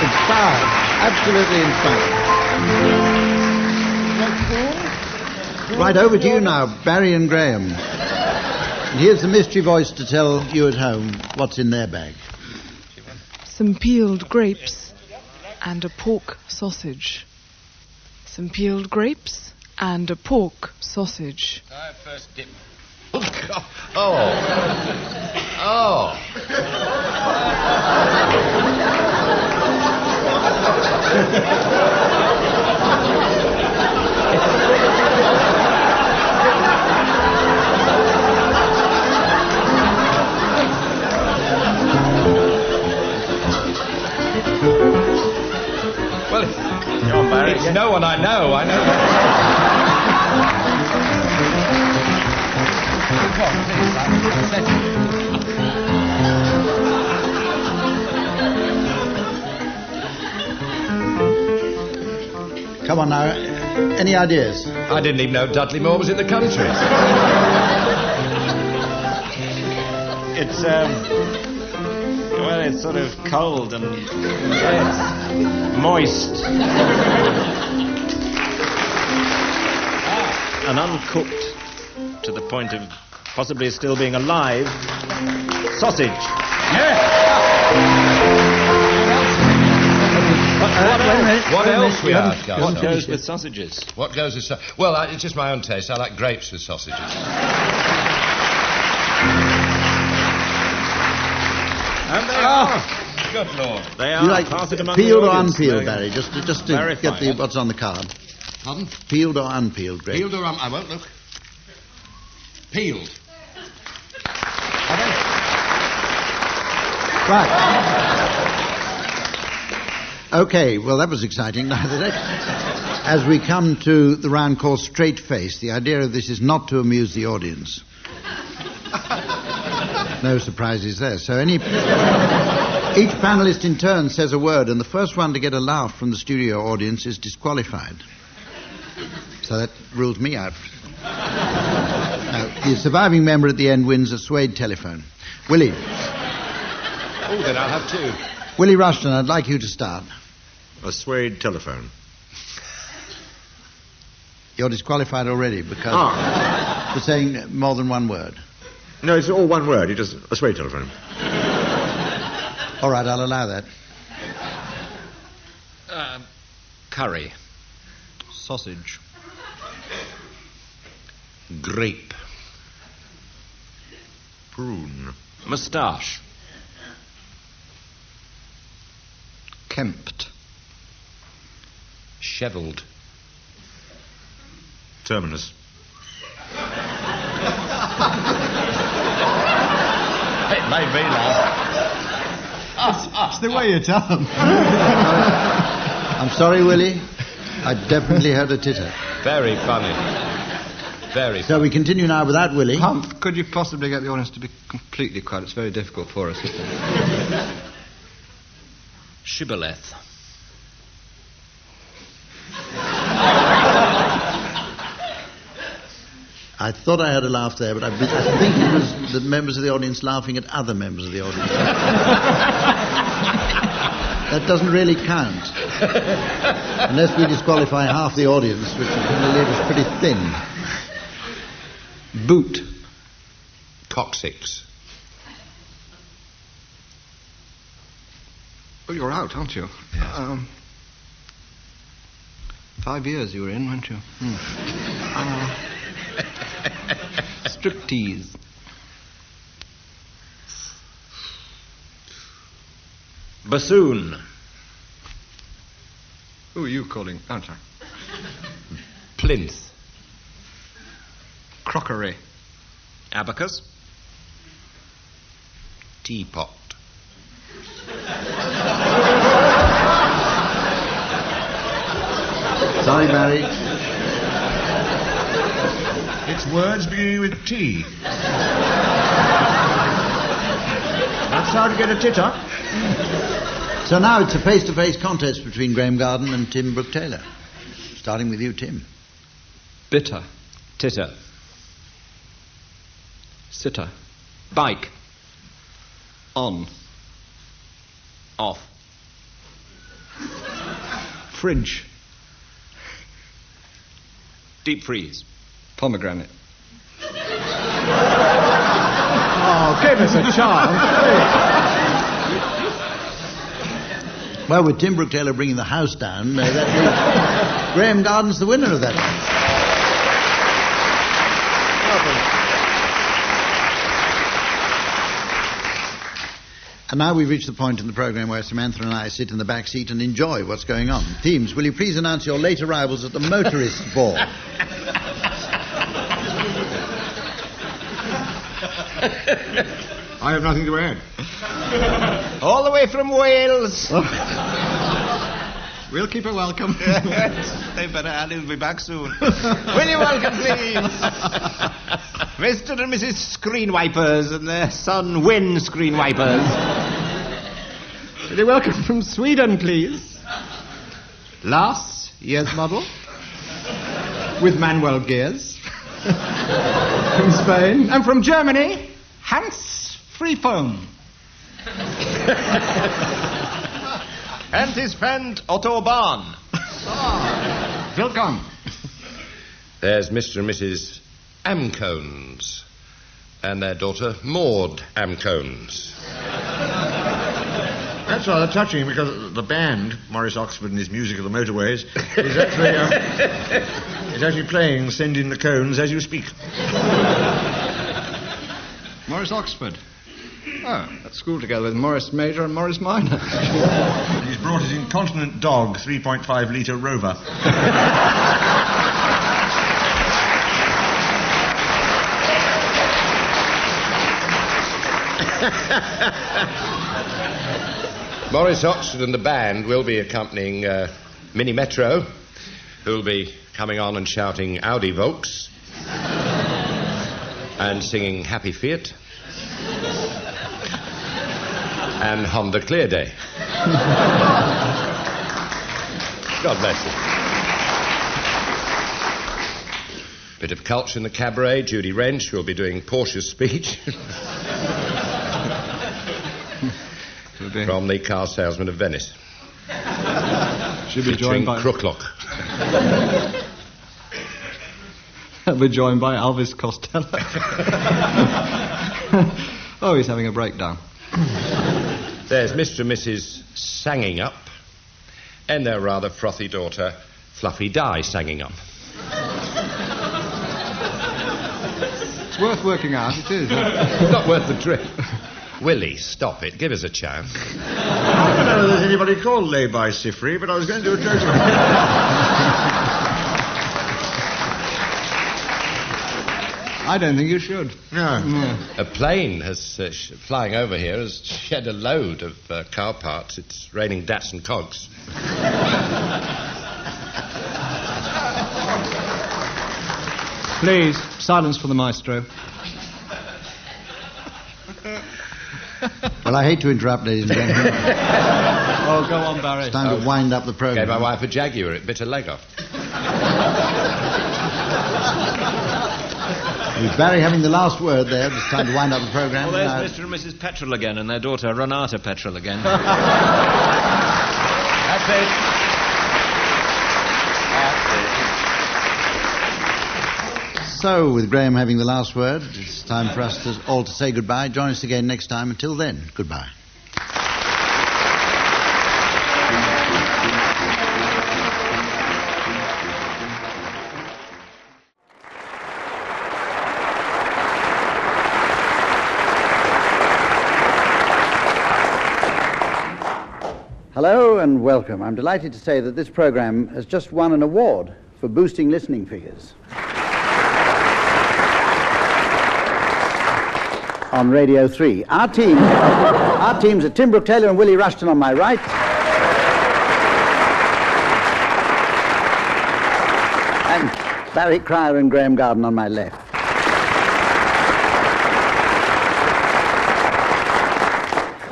Inspired. Absolutely inspired. Right, over to you now, Barry and Graeme. And here's the mystery voice to tell you at home what's in their bag. Some peeled grapes and a pork sausage. Some peeled grapes and a pork sausage. First dip. Oh. Well, John Barry, it's no one I know. Come on now, any ideas? I didn't even know Dudley Moore was in the country. It's, Well, it's sort of cold and moist. And uncooked to the point of possibly still being alive. Sausage. What else we ask? What goes with sausages? What goes with sausages? Well, it's just my own taste. I like grapes with sausages. And they are. Good Lord. They are. You like pass it among peeled the or audience. unpeeled, Barry? Just to Verify get it. what's on the card. Pardon? Peeled or unpeeled, Greg? Peeled or I won't look. Peeled. Right. Okay, well, that was exciting. As we come to the round called Straight Face, the idea of this is not to amuse the audience. No surprises there. So each panelist in turn says a word, and the first one to get a laugh from the studio audience is disqualified. So that rules me out. Now, the surviving member at the end wins a suede telephone. Willie. Oh, then I'll have two. Willie Rushton, I'd like you to start. A suede telephone. You're disqualified already because for saying more than one word. No, it's all one word. He does a suede telephone. All right, I'll allow that. Curry. Sausage. Grape. Prune. Moustache. Kempt. Shevelled. Terminus. It made me laugh. It's the way you tell them. I'm sorry, Willie. I definitely heard a titter. Very funny. Very So we continue now without Willie. Hump, could you possibly get the audience to be completely quiet? It's very difficult for us. Shibboleth. I thought I heard a laugh there, but I think it was the members of the audience laughing at other members of the audience. That doesn't really count. Unless we disqualify half the audience, which is going to leave us pretty thin. Boot. Coccyx. Well, you're out, aren't you? Yes. 5 years you were in, weren't you? Striptease. Bassoon. Who are you calling? Oh, sorry. Plinth. Crockery. Abacus. Teapot. Sorry, Barry. It's words beginning with T. That's how to get a titter. So now it's a face-to-face contest between Graeme Garden and Tim Brooke-Taylor. Starting with you, Tim. Bitter. Titter. Sitter. Bike. On. Off. Fridge. Deep freeze. Pomegranate. Oh, give us a chance. Well, with Tim Brooke-Taylor bringing the house down, Graeme Garden's the winner of that. And now we've reached the point in the programme where Samantha and I sit in the back seat and enjoy what's going on. Teams, will you please announce your late arrivals at the motorist ball? I have nothing to add. All the way from Wales. We'll keep her welcome. They better add he'll be back soon. Will you welcome, please? Mr. and Mrs. Screen Wipers and their son Win Screen Wipers. Will you welcome from Sweden, please? Last year's model. With manual gears. From Spain. And from Germany, Hans Freefoam. And his friend Otto Bahn. Welcome. There's Mr. and Mrs. Amcones and their daughter Maud Amcones. That's rather touching because the band, Morris Oxford and his Music of the Motorways, is actually playing Send in the Cones as you speak. Morris Oxford. Oh, at school together with Morris Major and Morris Minor. He's brought his incontinent dog, 3.5 litre Rover. Morris Oxford and the band will be accompanying Mini Metro, who'll be coming on and shouting Audi Volks and singing Happy Fiat and Honda Clear Day. God bless you. Bit of culture in the cabaret. Judy Wrench will be doing Portia's speech. From the car salesman of Venice. Should be joined by Crooklock. We're joined by Elvis Costello. Oh, he's having a breakdown. There's Mr. and Mrs. Sanging Up and their rather frothy daughter, Fluffy Di, Sanging Up. It's worth working out, it is. Not worth the trip. Willie, stop it. Give us a chance. I don't know if there's anybody called Lay-by Sifri, but I was going to do a joke on it. I don't think you should. No. A plane has flying over here has shed a load of car parts. It's raining Datsun cogs. Please, silence for the maestro. Well, I hate to interrupt, ladies and gentlemen. Oh, go on, Barry. It's time to wind up the programme. Gave my wife a Jaguar. It bit her leg off. With Barry having the last word there, it's time to wind up the programme. Well, there's Mr. and Mrs. Petrol again and their daughter Renata Petrol again. That's it. So, with Graeme having the last word, it's time for us all to say goodbye. Join us again next time. Until then, goodbye. Hello and welcome. I'm delighted to say that this programme has just won an award for boosting listening figures. On Radio 3. Our teams are Tim Brooke-Taylor and Willie Rushton on my right. And Barry Cryer and Graeme Garden on my left.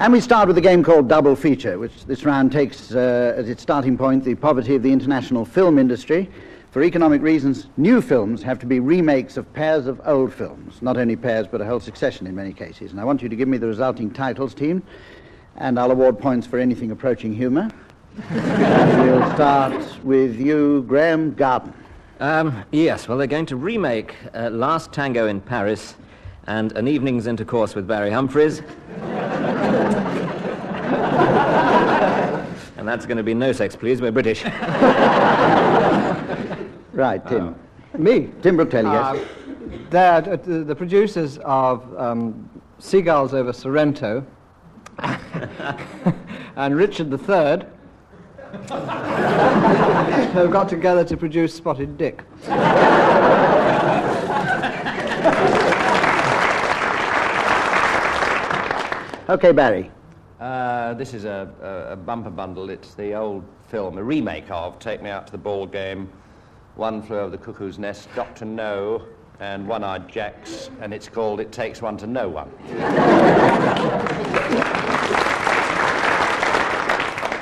And we start with a game called Double Feature, which this round takes as its starting point the poverty of the international film industry. For economic reasons, new films have to be remakes of pairs of old films. Not only pairs, but a whole succession in many cases. And I want you to give me the resulting titles, team, and I'll award points for anything approaching humour. We'll start with you, Graeme Garden. Yes, well, they're going to remake Last Tango in Paris and An Evening's Intercourse with Barry Humphries. And that's going to be no sex, please. We're British. Right, Tim. Me? Tim Brooke-Taylor, yes. They're the producers of Seagulls Over Sorrento and Richard III have got together to produce Spotted Dick. Okay, Barry. This is a bumper bundle. It's the old film, a remake of Take Me Out to the Ball Game, One Flew Over the Cuckoo's Nest, Dr. No, and One-Eyed Jacks, and it's called It Takes One to Know One.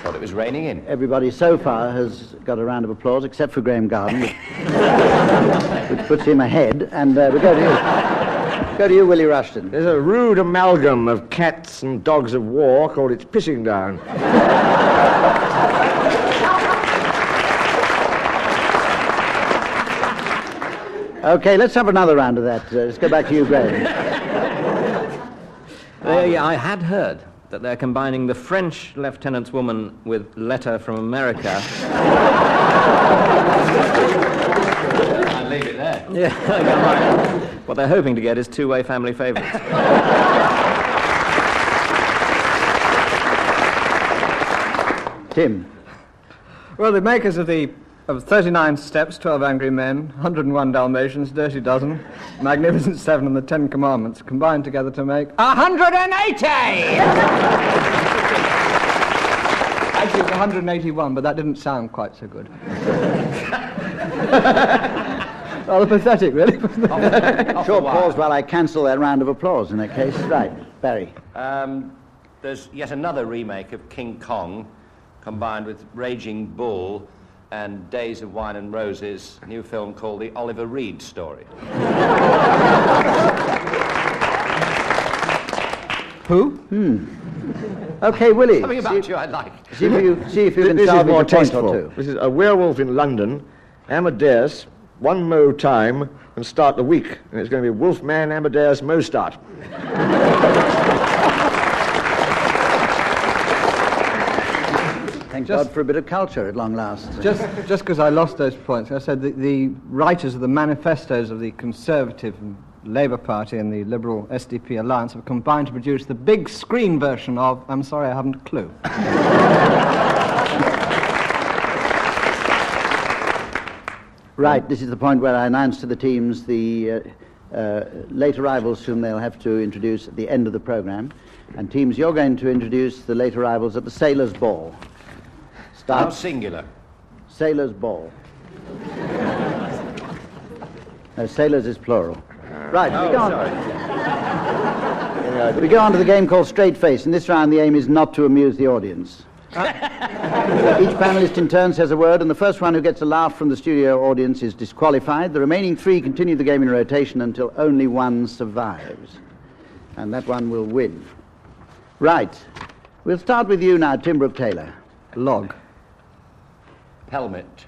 Thought it was raining in. Everybody so far has got a round of applause, except for Graeme Garden, which puts him ahead, and we go to you. Go to you, Willie Rushton. There's a rude amalgam of cats and dogs of war called It's Pissing Down. Okay, let's have another round of that. Let's go back to you, Graeme. I had heard that they're combining the French lieutenant's woman with Letter from America. I'll leave it there. Yeah, what they're hoping to get is two-way family favourites. Tim. Well, the makers of 39 Steps, 12 Angry Men, 101 Dalmatians, Dirty Dozen, Magnificent Seven and the 10 Commandments combined together to make 180! Actually, it was 181, but that didn't sound quite so good. Rather pathetic, really. Short pause while I cancel that round of applause in that case. Right, Barry. There's yet another remake of King Kong, combined with Raging Bull and Days of Wine and Roses, a new film called The Oliver Reed Story. Who? Okay, Willie. Something about you I like. See if you can This is salvage more a point tasteful. or two. This is A Werewolf in London, Amadeus, one mow time, and start the week. And it's going to be Wolfman Amadeus mow start. Thank God for a bit of culture at long last. Just because I lost those points, I said that the writers of the manifestos of the Conservative and Labour Party and the Liberal SDP alliance have combined to produce the big screen version of I'm Sorry I Haven't a Clue. Right, this is the point where I announce to the teams the late arrivals whom they'll have to introduce at the end of the programme. And teams, you're going to introduce the late arrivals at the Sailors' Ball. How singular? Sailors' Ball. No, sailors is plural. Right, we go on. We go on to the game called Straight Face. In this round, the aim is not to amuse the audience. Each panelist in turn says a word, and the first one who gets a laugh from the studio audience is disqualified. The remaining three continue the game in rotation until only one survives. And that one will win. Right. We'll start with you now, Tim Brooke-Taylor. Log. Helmet.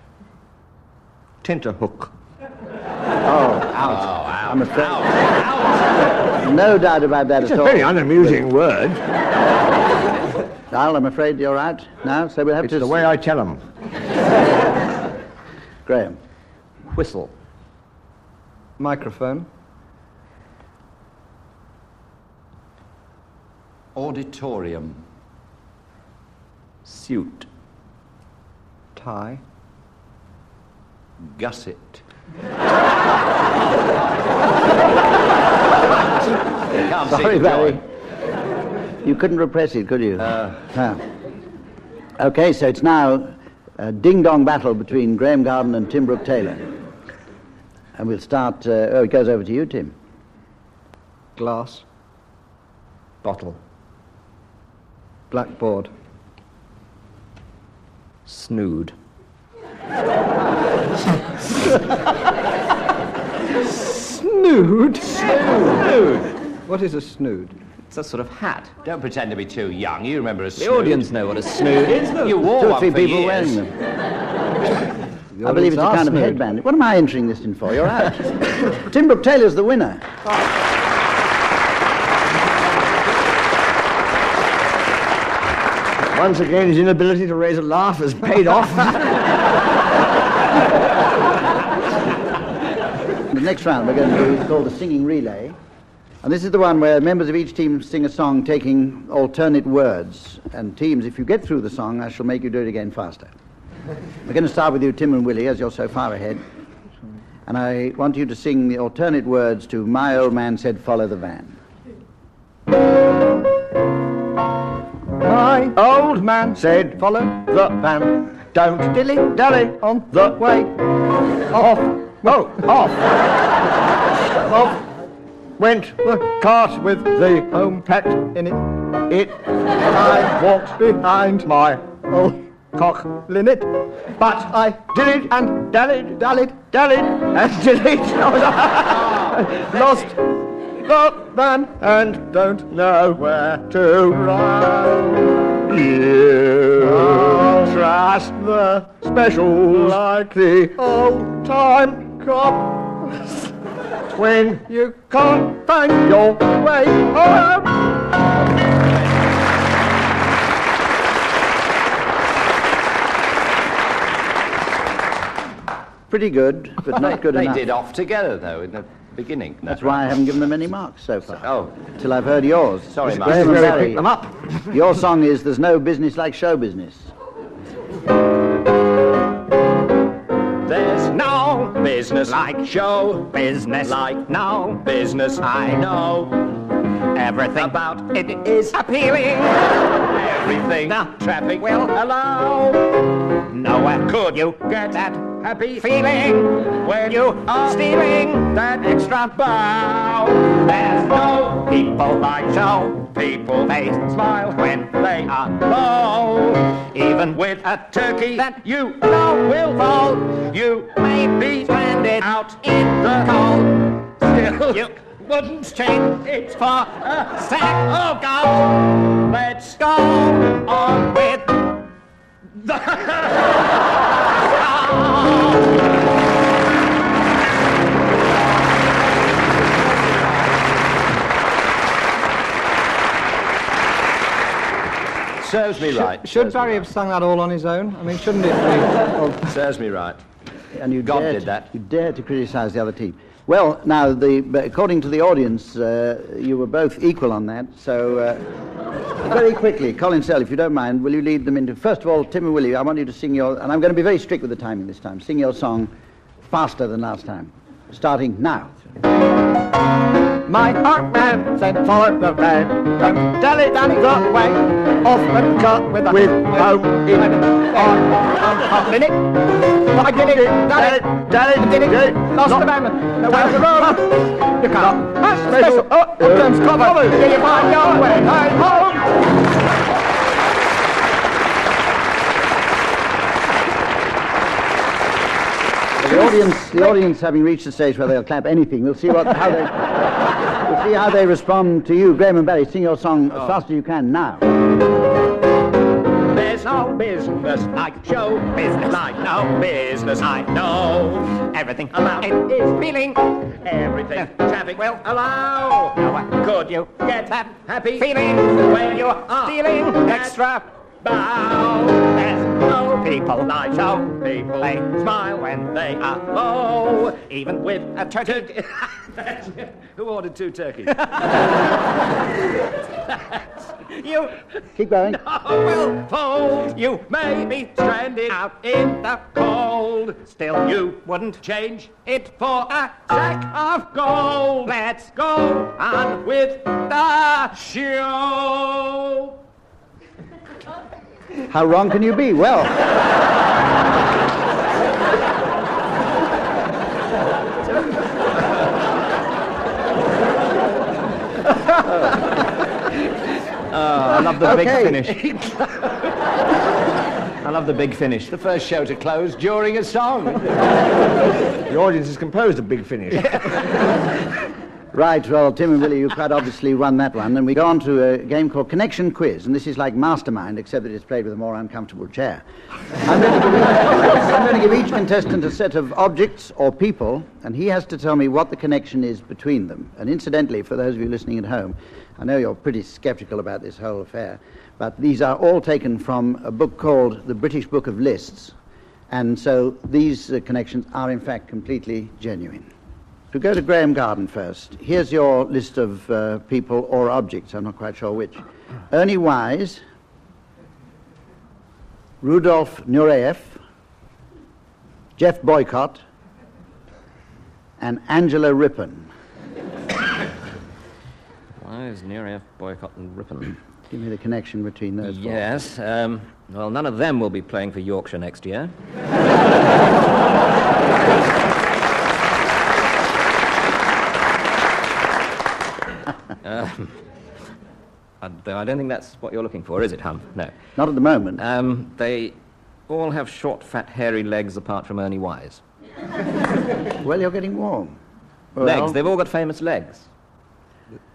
Tenterhook. Out. I'm afraid. No doubt about that It's at a all. very unamusing word. Al, I'm afraid you're out now, so we'll have It's to... the way I tell them. Graeme. Whistle. Microphone. Auditorium. Suit. Tie. Gusset. Sorry, Barry. You couldn't repress it, could you? Okay, so it's now a ding-dong battle between Graeme Garden and Tim Brooke-Taylor. And we'll start... it goes over to you, Tim. Glass. Bottle. Blackboard. Snood. Snood? Snood. What is a snood? It's a sort of hat. Don't pretend to be too young. You remember a The snood. audience know what a snood is. You wore Two or one three for people years. wearing them. I believe it's a kind of headband. What am I entering this in for? You're out. Tim Brooke-Taylor's the winner. Once again, his inability to raise a laugh has paid off. The next round we're going to do is called the singing relay. And this is the one where members of each team sing a song taking alternate words. And teams, if you get through the song, I shall make you do it again faster. We're going to start with you, Tim and Willie, as you're so far ahead. And I want you to sing the alternate words to My Old Man Said Follow the Van. My old man said, follow the van. Don't dilly-dally on the way. Off. Off. Went the cart with the home packed in it. I walked behind my old cock linnet, but I dillied and dallied, and dillied. Lost the van and don't know where to run. You trust the special like the old time cops when you can't find your way home. Pretty good, but not good enough. They did off together, though, in the beginning. That's why I haven't given them any marks so far. Oh. Till I've heard yours. Sorry, Mr. Mark. Graeme and Really Barry, pick them up. Your song is There's No Business Like Show Business. There's no business like show business, like no business I know. Everything about it is appealing. Everything the traffic will allow. Nowhere could you get that happy feeling when you are stealing that extra bow. There's no people like show people. They smile when they are low. Even with a turkey that you know will fall, you may be stranded out in the cold. Still, you wouldn't change it for a sack of gold. Let's go on with the Serves me right. Should Barry have sung that all on his own? I mean, shouldn't it be? Serves me right. And you God dare did to- that. You dare to criticise the other team. Well, now, according to the audience, you were both equal on that, so very quickly, Colin Sell, if you don't mind, will you lead them into... First of all, Tim and Willie, I want you to sing your... And I'm going to be very strict with the timing this time. Sing your song faster than last time, starting now. My heart man sent for the van from Delhi down the way, off the cut with home in on minute. I did it, did it, lost the man, the way the road. You can't pass special, comes cover, till you find your way home. The audience, having reached the stage where they'll clap anything, we'll see how they respond to you. Graeme and Barry, sing your song as fast as you can now. There's no business like show business, like no business I know. Everything about it is feeling. Everything traffic will allow. Now, could you get that happy feeling when you are stealing extra bow? There's no people like show people. They smile when they are low. Even with a turkey. Who ordered 2 turkeys? You keep going. will fold. You may be stranded out in the cold. Still, you wouldn't change it for a sack of gold. Let's go on with the show. How wrong can you be? Well... I love the big finish. I love the big finish. The first show to close during a song. The audience has composed a big finish. Right, well, Tim and Willie, you quite obviously won that one, and we go on to a game called Connection Quiz, and this is like Mastermind, except that it's played with a more uncomfortable chair. I'm going to give each contestant a set of objects or people, and he has to tell me what the connection is between them. And incidentally, for those of you listening at home, I know you're pretty sceptical about this whole affair, but these are all taken from a book called The British Book of Lists, and so these connections are in fact completely genuine. To go to Graeme Garden first, here's your list of people or objects, I'm not quite sure which. Ernie Wise, Rudolf Nureyev, Jeff Boycott, and Angela Rippon. Wise, Nureyev, Boycott, and Rippon. Give me the connection between those four. Yes. Well, none of them will be playing for Yorkshire next year. Though I don't think that's what you're looking for, is it, Hum? No. Not at the moment. They all have short, fat, hairy legs apart from Ernie Wise. Well, you're getting warm. Well, Legs. They've all got famous legs.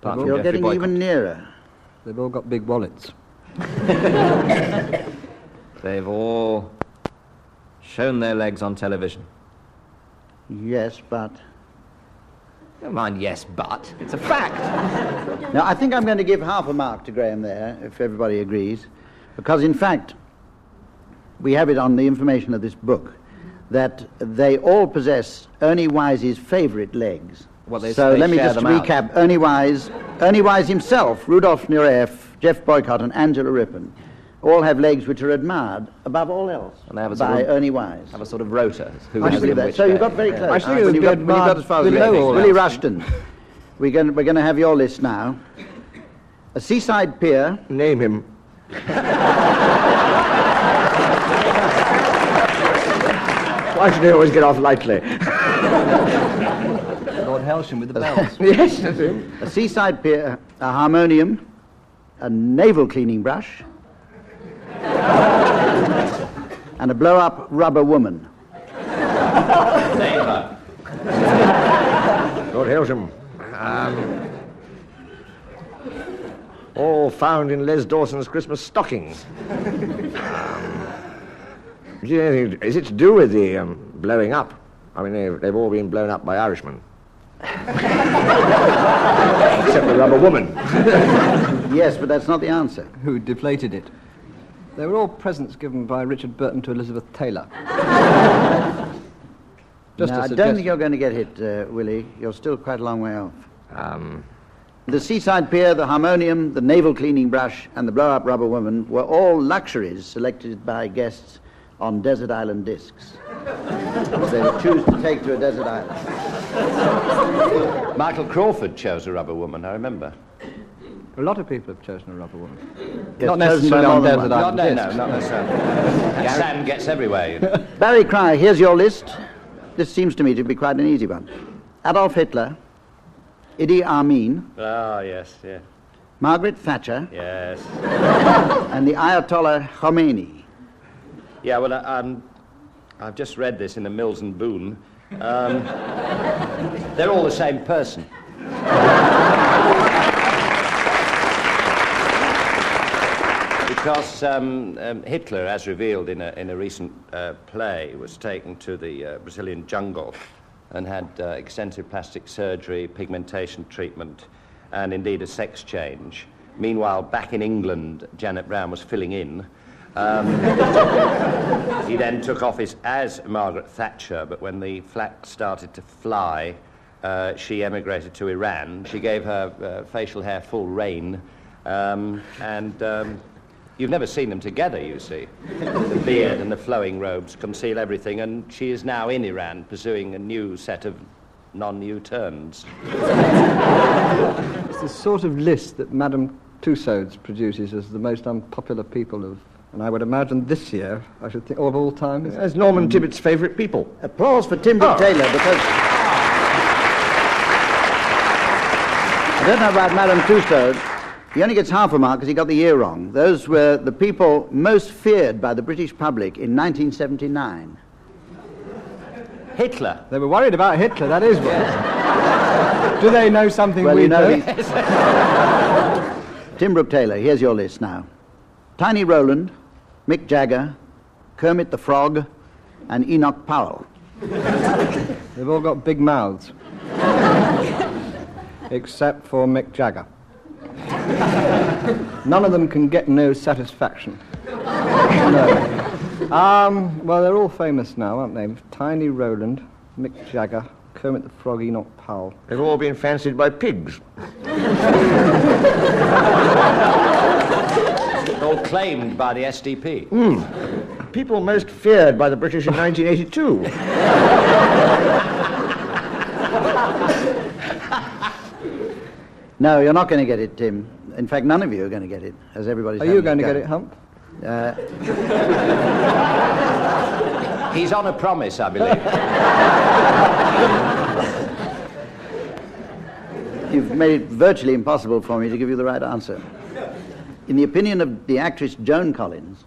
You're getting even nearer. They've all got big wallets. They've all shown their legs on television. Yes, but... Never mind, yes, but. It's a fact. Now, I think I'm going to give half a mark to Graeme there, if everybody agrees, because, in fact, we have it on the information of this book, that they all possess Ernie Wise's favourite legs. Well, So let me just recap. Ernie Wise himself, Rudolf Nureyev, Jeff Boycott and Angela Rippon all have legs which are admired above all else And they have by Ernie Wise. Have a sort of rotor. I believe that. So you got very close. I think when you got as far as Willie Rushton. We're going to have your list now. A seaside pier. Name him. Why should he always get off lightly? Lord Helsham with the bells. Yes, that's him. A seaside pier, a harmonium, a navel cleaning brush, and a blow-up rubber woman. Lord Helsham. All found in Les Dawson's Christmas stockings. Is it to do with the blowing up? I mean, they've all been blown up by Irishmen. Except the rubber woman. Yes, but that's not the answer. Who deflated it? They were all presents given by Richard Burton to Elizabeth Taylor. No, I don't think you're going to get hit, Willie. You're still quite a long way off. The seaside pier, the harmonium, the navel cleaning brush, and the blow-up rubber woman were all luxuries selected by guests on desert island discs. They would choose to take to a desert island. Michael Crawford chose a rubber woman, I remember. A lot of people have chosen a rubber woman. Yes, Not necessarily on desert island discs. No, not necessarily. And sand gets everywhere, you know. Barry Cry, here's your list. This seems to me to be quite an easy one. Adolf Hitler, Idi Amin, Yes. Margaret Thatcher, Yes. and the Ayatollah Khomeini. Yeah, well, I've just read this in the Mills and Boon. They're all the same person. Because Hitler, as revealed in a recent play, was taken to the Brazilian jungle and had extensive plastic surgery, pigmentation treatment, and indeed a sex change. Meanwhile, back in England, Janet Brown was filling in. He then took office as Margaret Thatcher, but when the flag started to fly, she emigrated to Iran. She gave her facial hair full rein, and you've never seen them together, you see. The beard and the flowing robes conceal everything, and she is now in Iran pursuing a new set of non-U-turns. It's the sort of list that Madame Tussauds produces as the most unpopular people of... And I would imagine this year, I should think, of all time... As Norman Tibbitt's favourite people. Applause for Tim Brooke-Taylor, because... I don't know about Madame Tussauds. He only gets half a mark because he got the year wrong. Those were the people most feared by the British public in 1979. Hitler. They were worried about Hitler, that is what. Do they know something we don't? Tim Brooke-Taylor, here's your list now. Tiny Rowland, Mick Jagger, Kermit the Frog, and Enoch Powell. They've all got big mouths. Except for Mick Jagger. None of them can get no satisfaction. No. Well, they're all famous now, aren't they? Tiny Rowland, Mick Jagger, Kermit the Frog, Enoch Powell. They've all been fancied by pigs. All claimed by the SDP. People most feared by the British in 1982. No, you're not going to get it, Tim. In fact, none of you are going to get it, as everybody's... Are you going to get it, Hump? He's on a promise, I believe. You've made it virtually impossible for me to give you the right answer. In the opinion of the actress Joan Collins,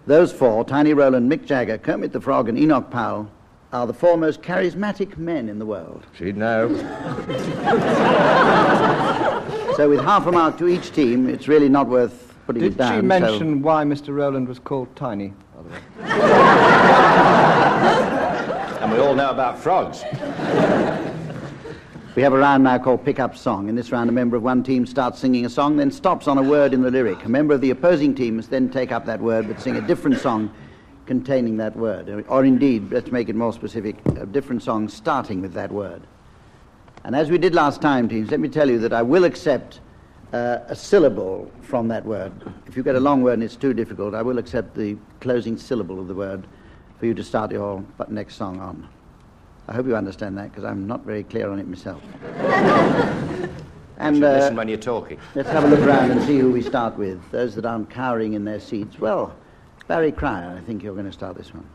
those four, Tiny Rowland, Mick Jagger, Kermit the Frog, and Enoch Powell, are the foremost charismatic men in the world. She'd know. So with half a mark to each team, it's really not worth putting it down. Did she mention why Mr. Rowland was called Tiny, by the way? And we all know about frogs. We have a round now called Pick-Up Song. In this round, a member of one team starts singing a song, then stops on a word in the lyric. A member of the opposing team must then take up that word, but sing a different song containing that word. Or indeed, let's make it more specific, a different song starting with that word. And as we did last time, teams, let me tell you that I will accept a syllable from that word. If you get a long word and it's too difficult, I will accept the closing syllable of the word for you to start your next song on. I hope you understand that, because I'm not very clear on it myself. And listen when you're talking. Let's have a look around and see who we start with. Those that aren't cowering in their seats. Well, Barry Cryer, I think you're going to start this one.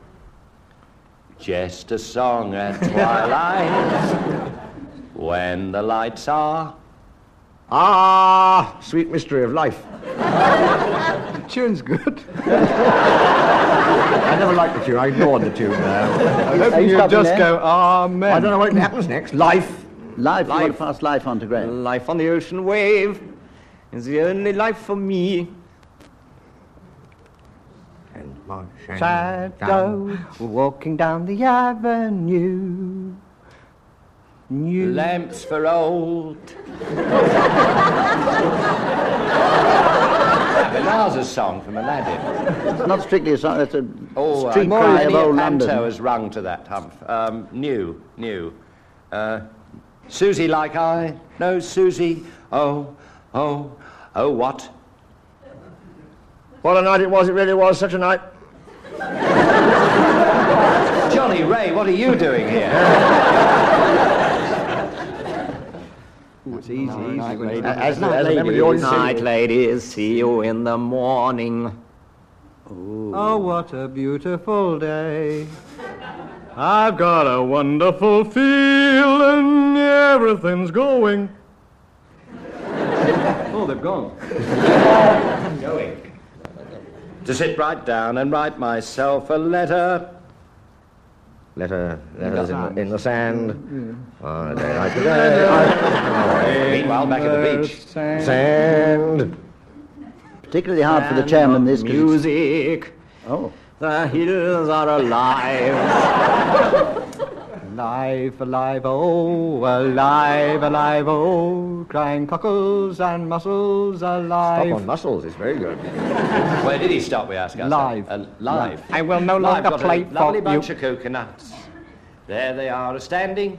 Just a song at twilight, when the lights are... Ah, sweet mystery of life. The tune's good. I never liked the tune. I ignored the tune now. I hope you just go, amen. I don't know what happens next. Life. Life. You want to pass life on to Graeme. Life on the ocean wave is the only life for me. And my shadow walking down the avenue. New lamps for old. That's a song from Aladdin. It's not strictly a song, that's a street more cry of old panto London. has rung to that, Humph. New. Susie like I know Susie. Oh, what? What a night it was, it really was such a night. Johnny Ray, what are you doing here? It's easy. Night, ladies. See you in the morning. Oh, what a beautiful day. I've got a wonderful feeling everything's going. Oh, they've gone. Going. To sit right down and write myself a letter. Letters in the sand. On a day like today. Meanwhile, back at the beach. Sand. Particularly hard for the chairman, this. Music. Oh. The hills are alive. Alive, alive, oh, alive, alive, oh, crying cockles and mussels alive. Stop on mussels is very good. Where did he stop, we ask ourselves? Live. I will no longer play for lovely you. bunch of coconuts. There they are, standing.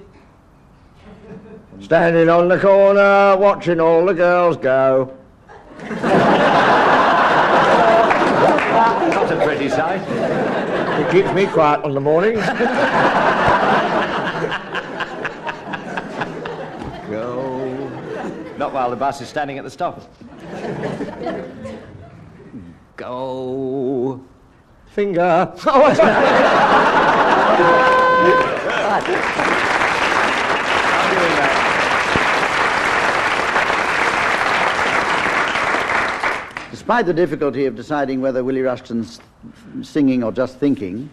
Standing on the corner, watching all the girls go. Not a pretty sight. It keeps me quiet on the mornings. Go. Not while the bus is standing at the stop. Go. Finger. Despite the difficulty of deciding whether Willie Rushton's singing or just thinking,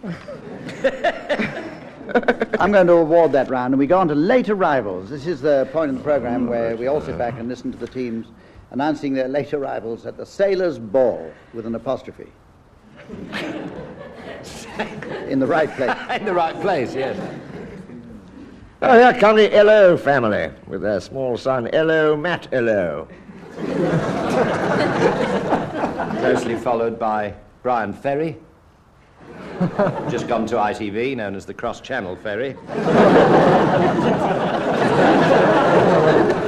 I'm going to award that round, and we go on to late arrivals. This is the point in the programme where we all sit back and listen to the teams announcing their late arrivals at the Sailors' Ball with an apostrophe. In the right place. In the right place, yes. Oh, here come the L.O. family with their small son, L.O. Matt L.O. Closely followed by Brian Ferry. Just gone to ITV, known as the Cross-Channel Ferry.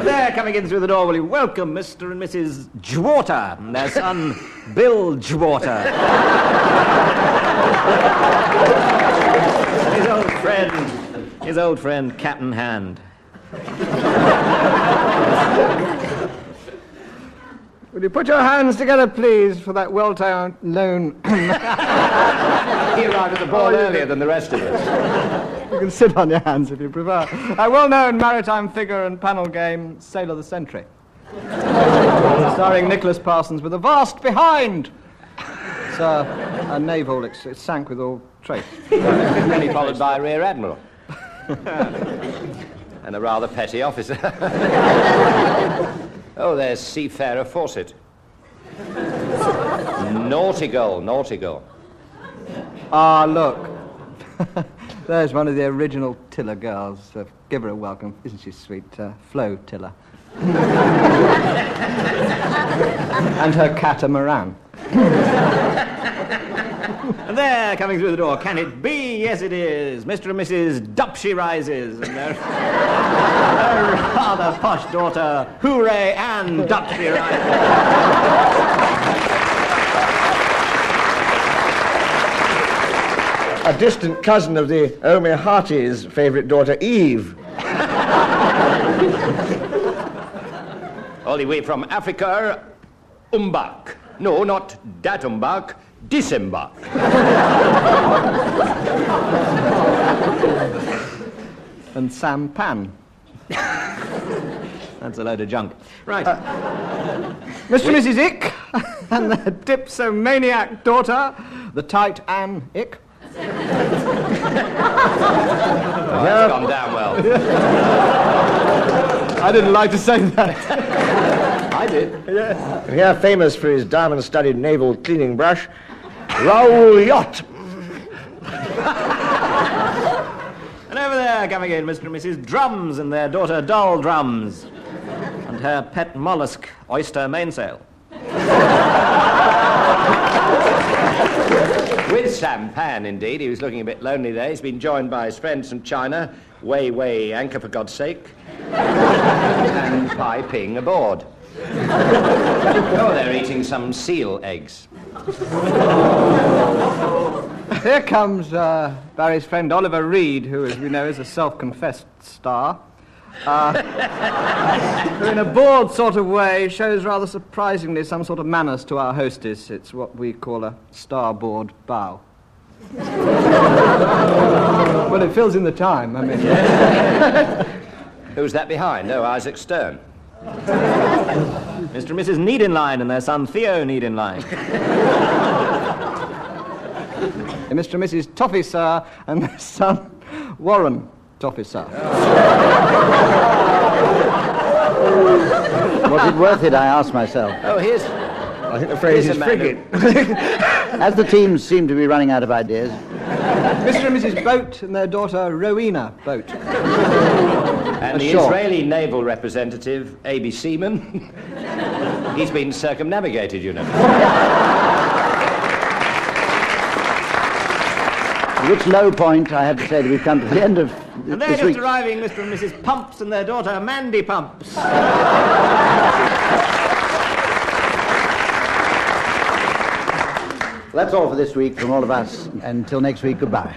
There, coming in through the door, will you welcome Mr. and Mrs. Jwater and their son, Bill Jwater. His old friend, Captain Hand. Would you put your hands together, please, for that well-known... He arrived at the ball earlier than the rest of us. You can sit on your hands if you prefer. A well-known maritime figure and panel game, Sailor the Sentry. Starring Nicholas Parsons with a vast behind. a naval. It sank with all trace. Only followed by a rear admiral. And a rather petty officer. Oh, there's Seafarer Fawcett. Naughty goal, naughty goal. Ah, look. There's one of the original Tiller girls. Give her a welcome. Isn't she sweet? Flo Tiller. And her catamaran. And there, coming through the door, can it be? Yes, it is. Mr. and Mrs. Dupshy Rises. And their rather posh daughter, Hooray and Dupshy Rises. A distant cousin of the Omi Harty's favourite daughter, Eve. All the way from Africa, Umbak. No, not dat Umbak, disembark. And Sam Pan. That's a load of junk. Right. Mr. and Mrs. Ick and their dipsomaniac daughter, the tight Anne Ick. Oh, that's gone down well. I didn't like to say that. I did. Yeah. Here, famous for his diamond-studded naval cleaning brush, Raoul Yacht. And over there, coming in, Mr. and Mrs. Drums and their daughter, Doll Drums. And her pet mollusk, Oyster Mainsail. With Sam Pan, indeed. He was looking a bit lonely there. He's been joined by his friends from China, Wei Wei, anchor for God's sake, and Pai Ping aboard. Oh, they're eating some seal eggs. Here comes Barry's friend Oliver Reed, who, as we know, is a self-confessed star. Who, in a bored sort of way, shows rather surprisingly some sort of manners to our hostess. It's what we call a starboard bow. Well, it fills in the time, I mean. Who's that behind? Oh, Isaac Stern. Mr. and Mrs. Needinline and their son Theo Needinline. Mr. and Mrs. Toffee, sir, and their son Warren Toffee, sir. Was it worth it, I asked myself. Oh, here's... I think the phrase is frigate. As the teams seem to be running out of ideas. Mr. and Mrs. Boat and their daughter Rowena Boat. And the Israeli naval representative, A.B. Seaman. He's been circumnavigated, you know. At which low point, I have to say that we've come to the end of And they're just arriving, Mr. and Mrs. Pumps and their daughter, Mandy Pumps. That's all for this week from all of us. Until next week, goodbye.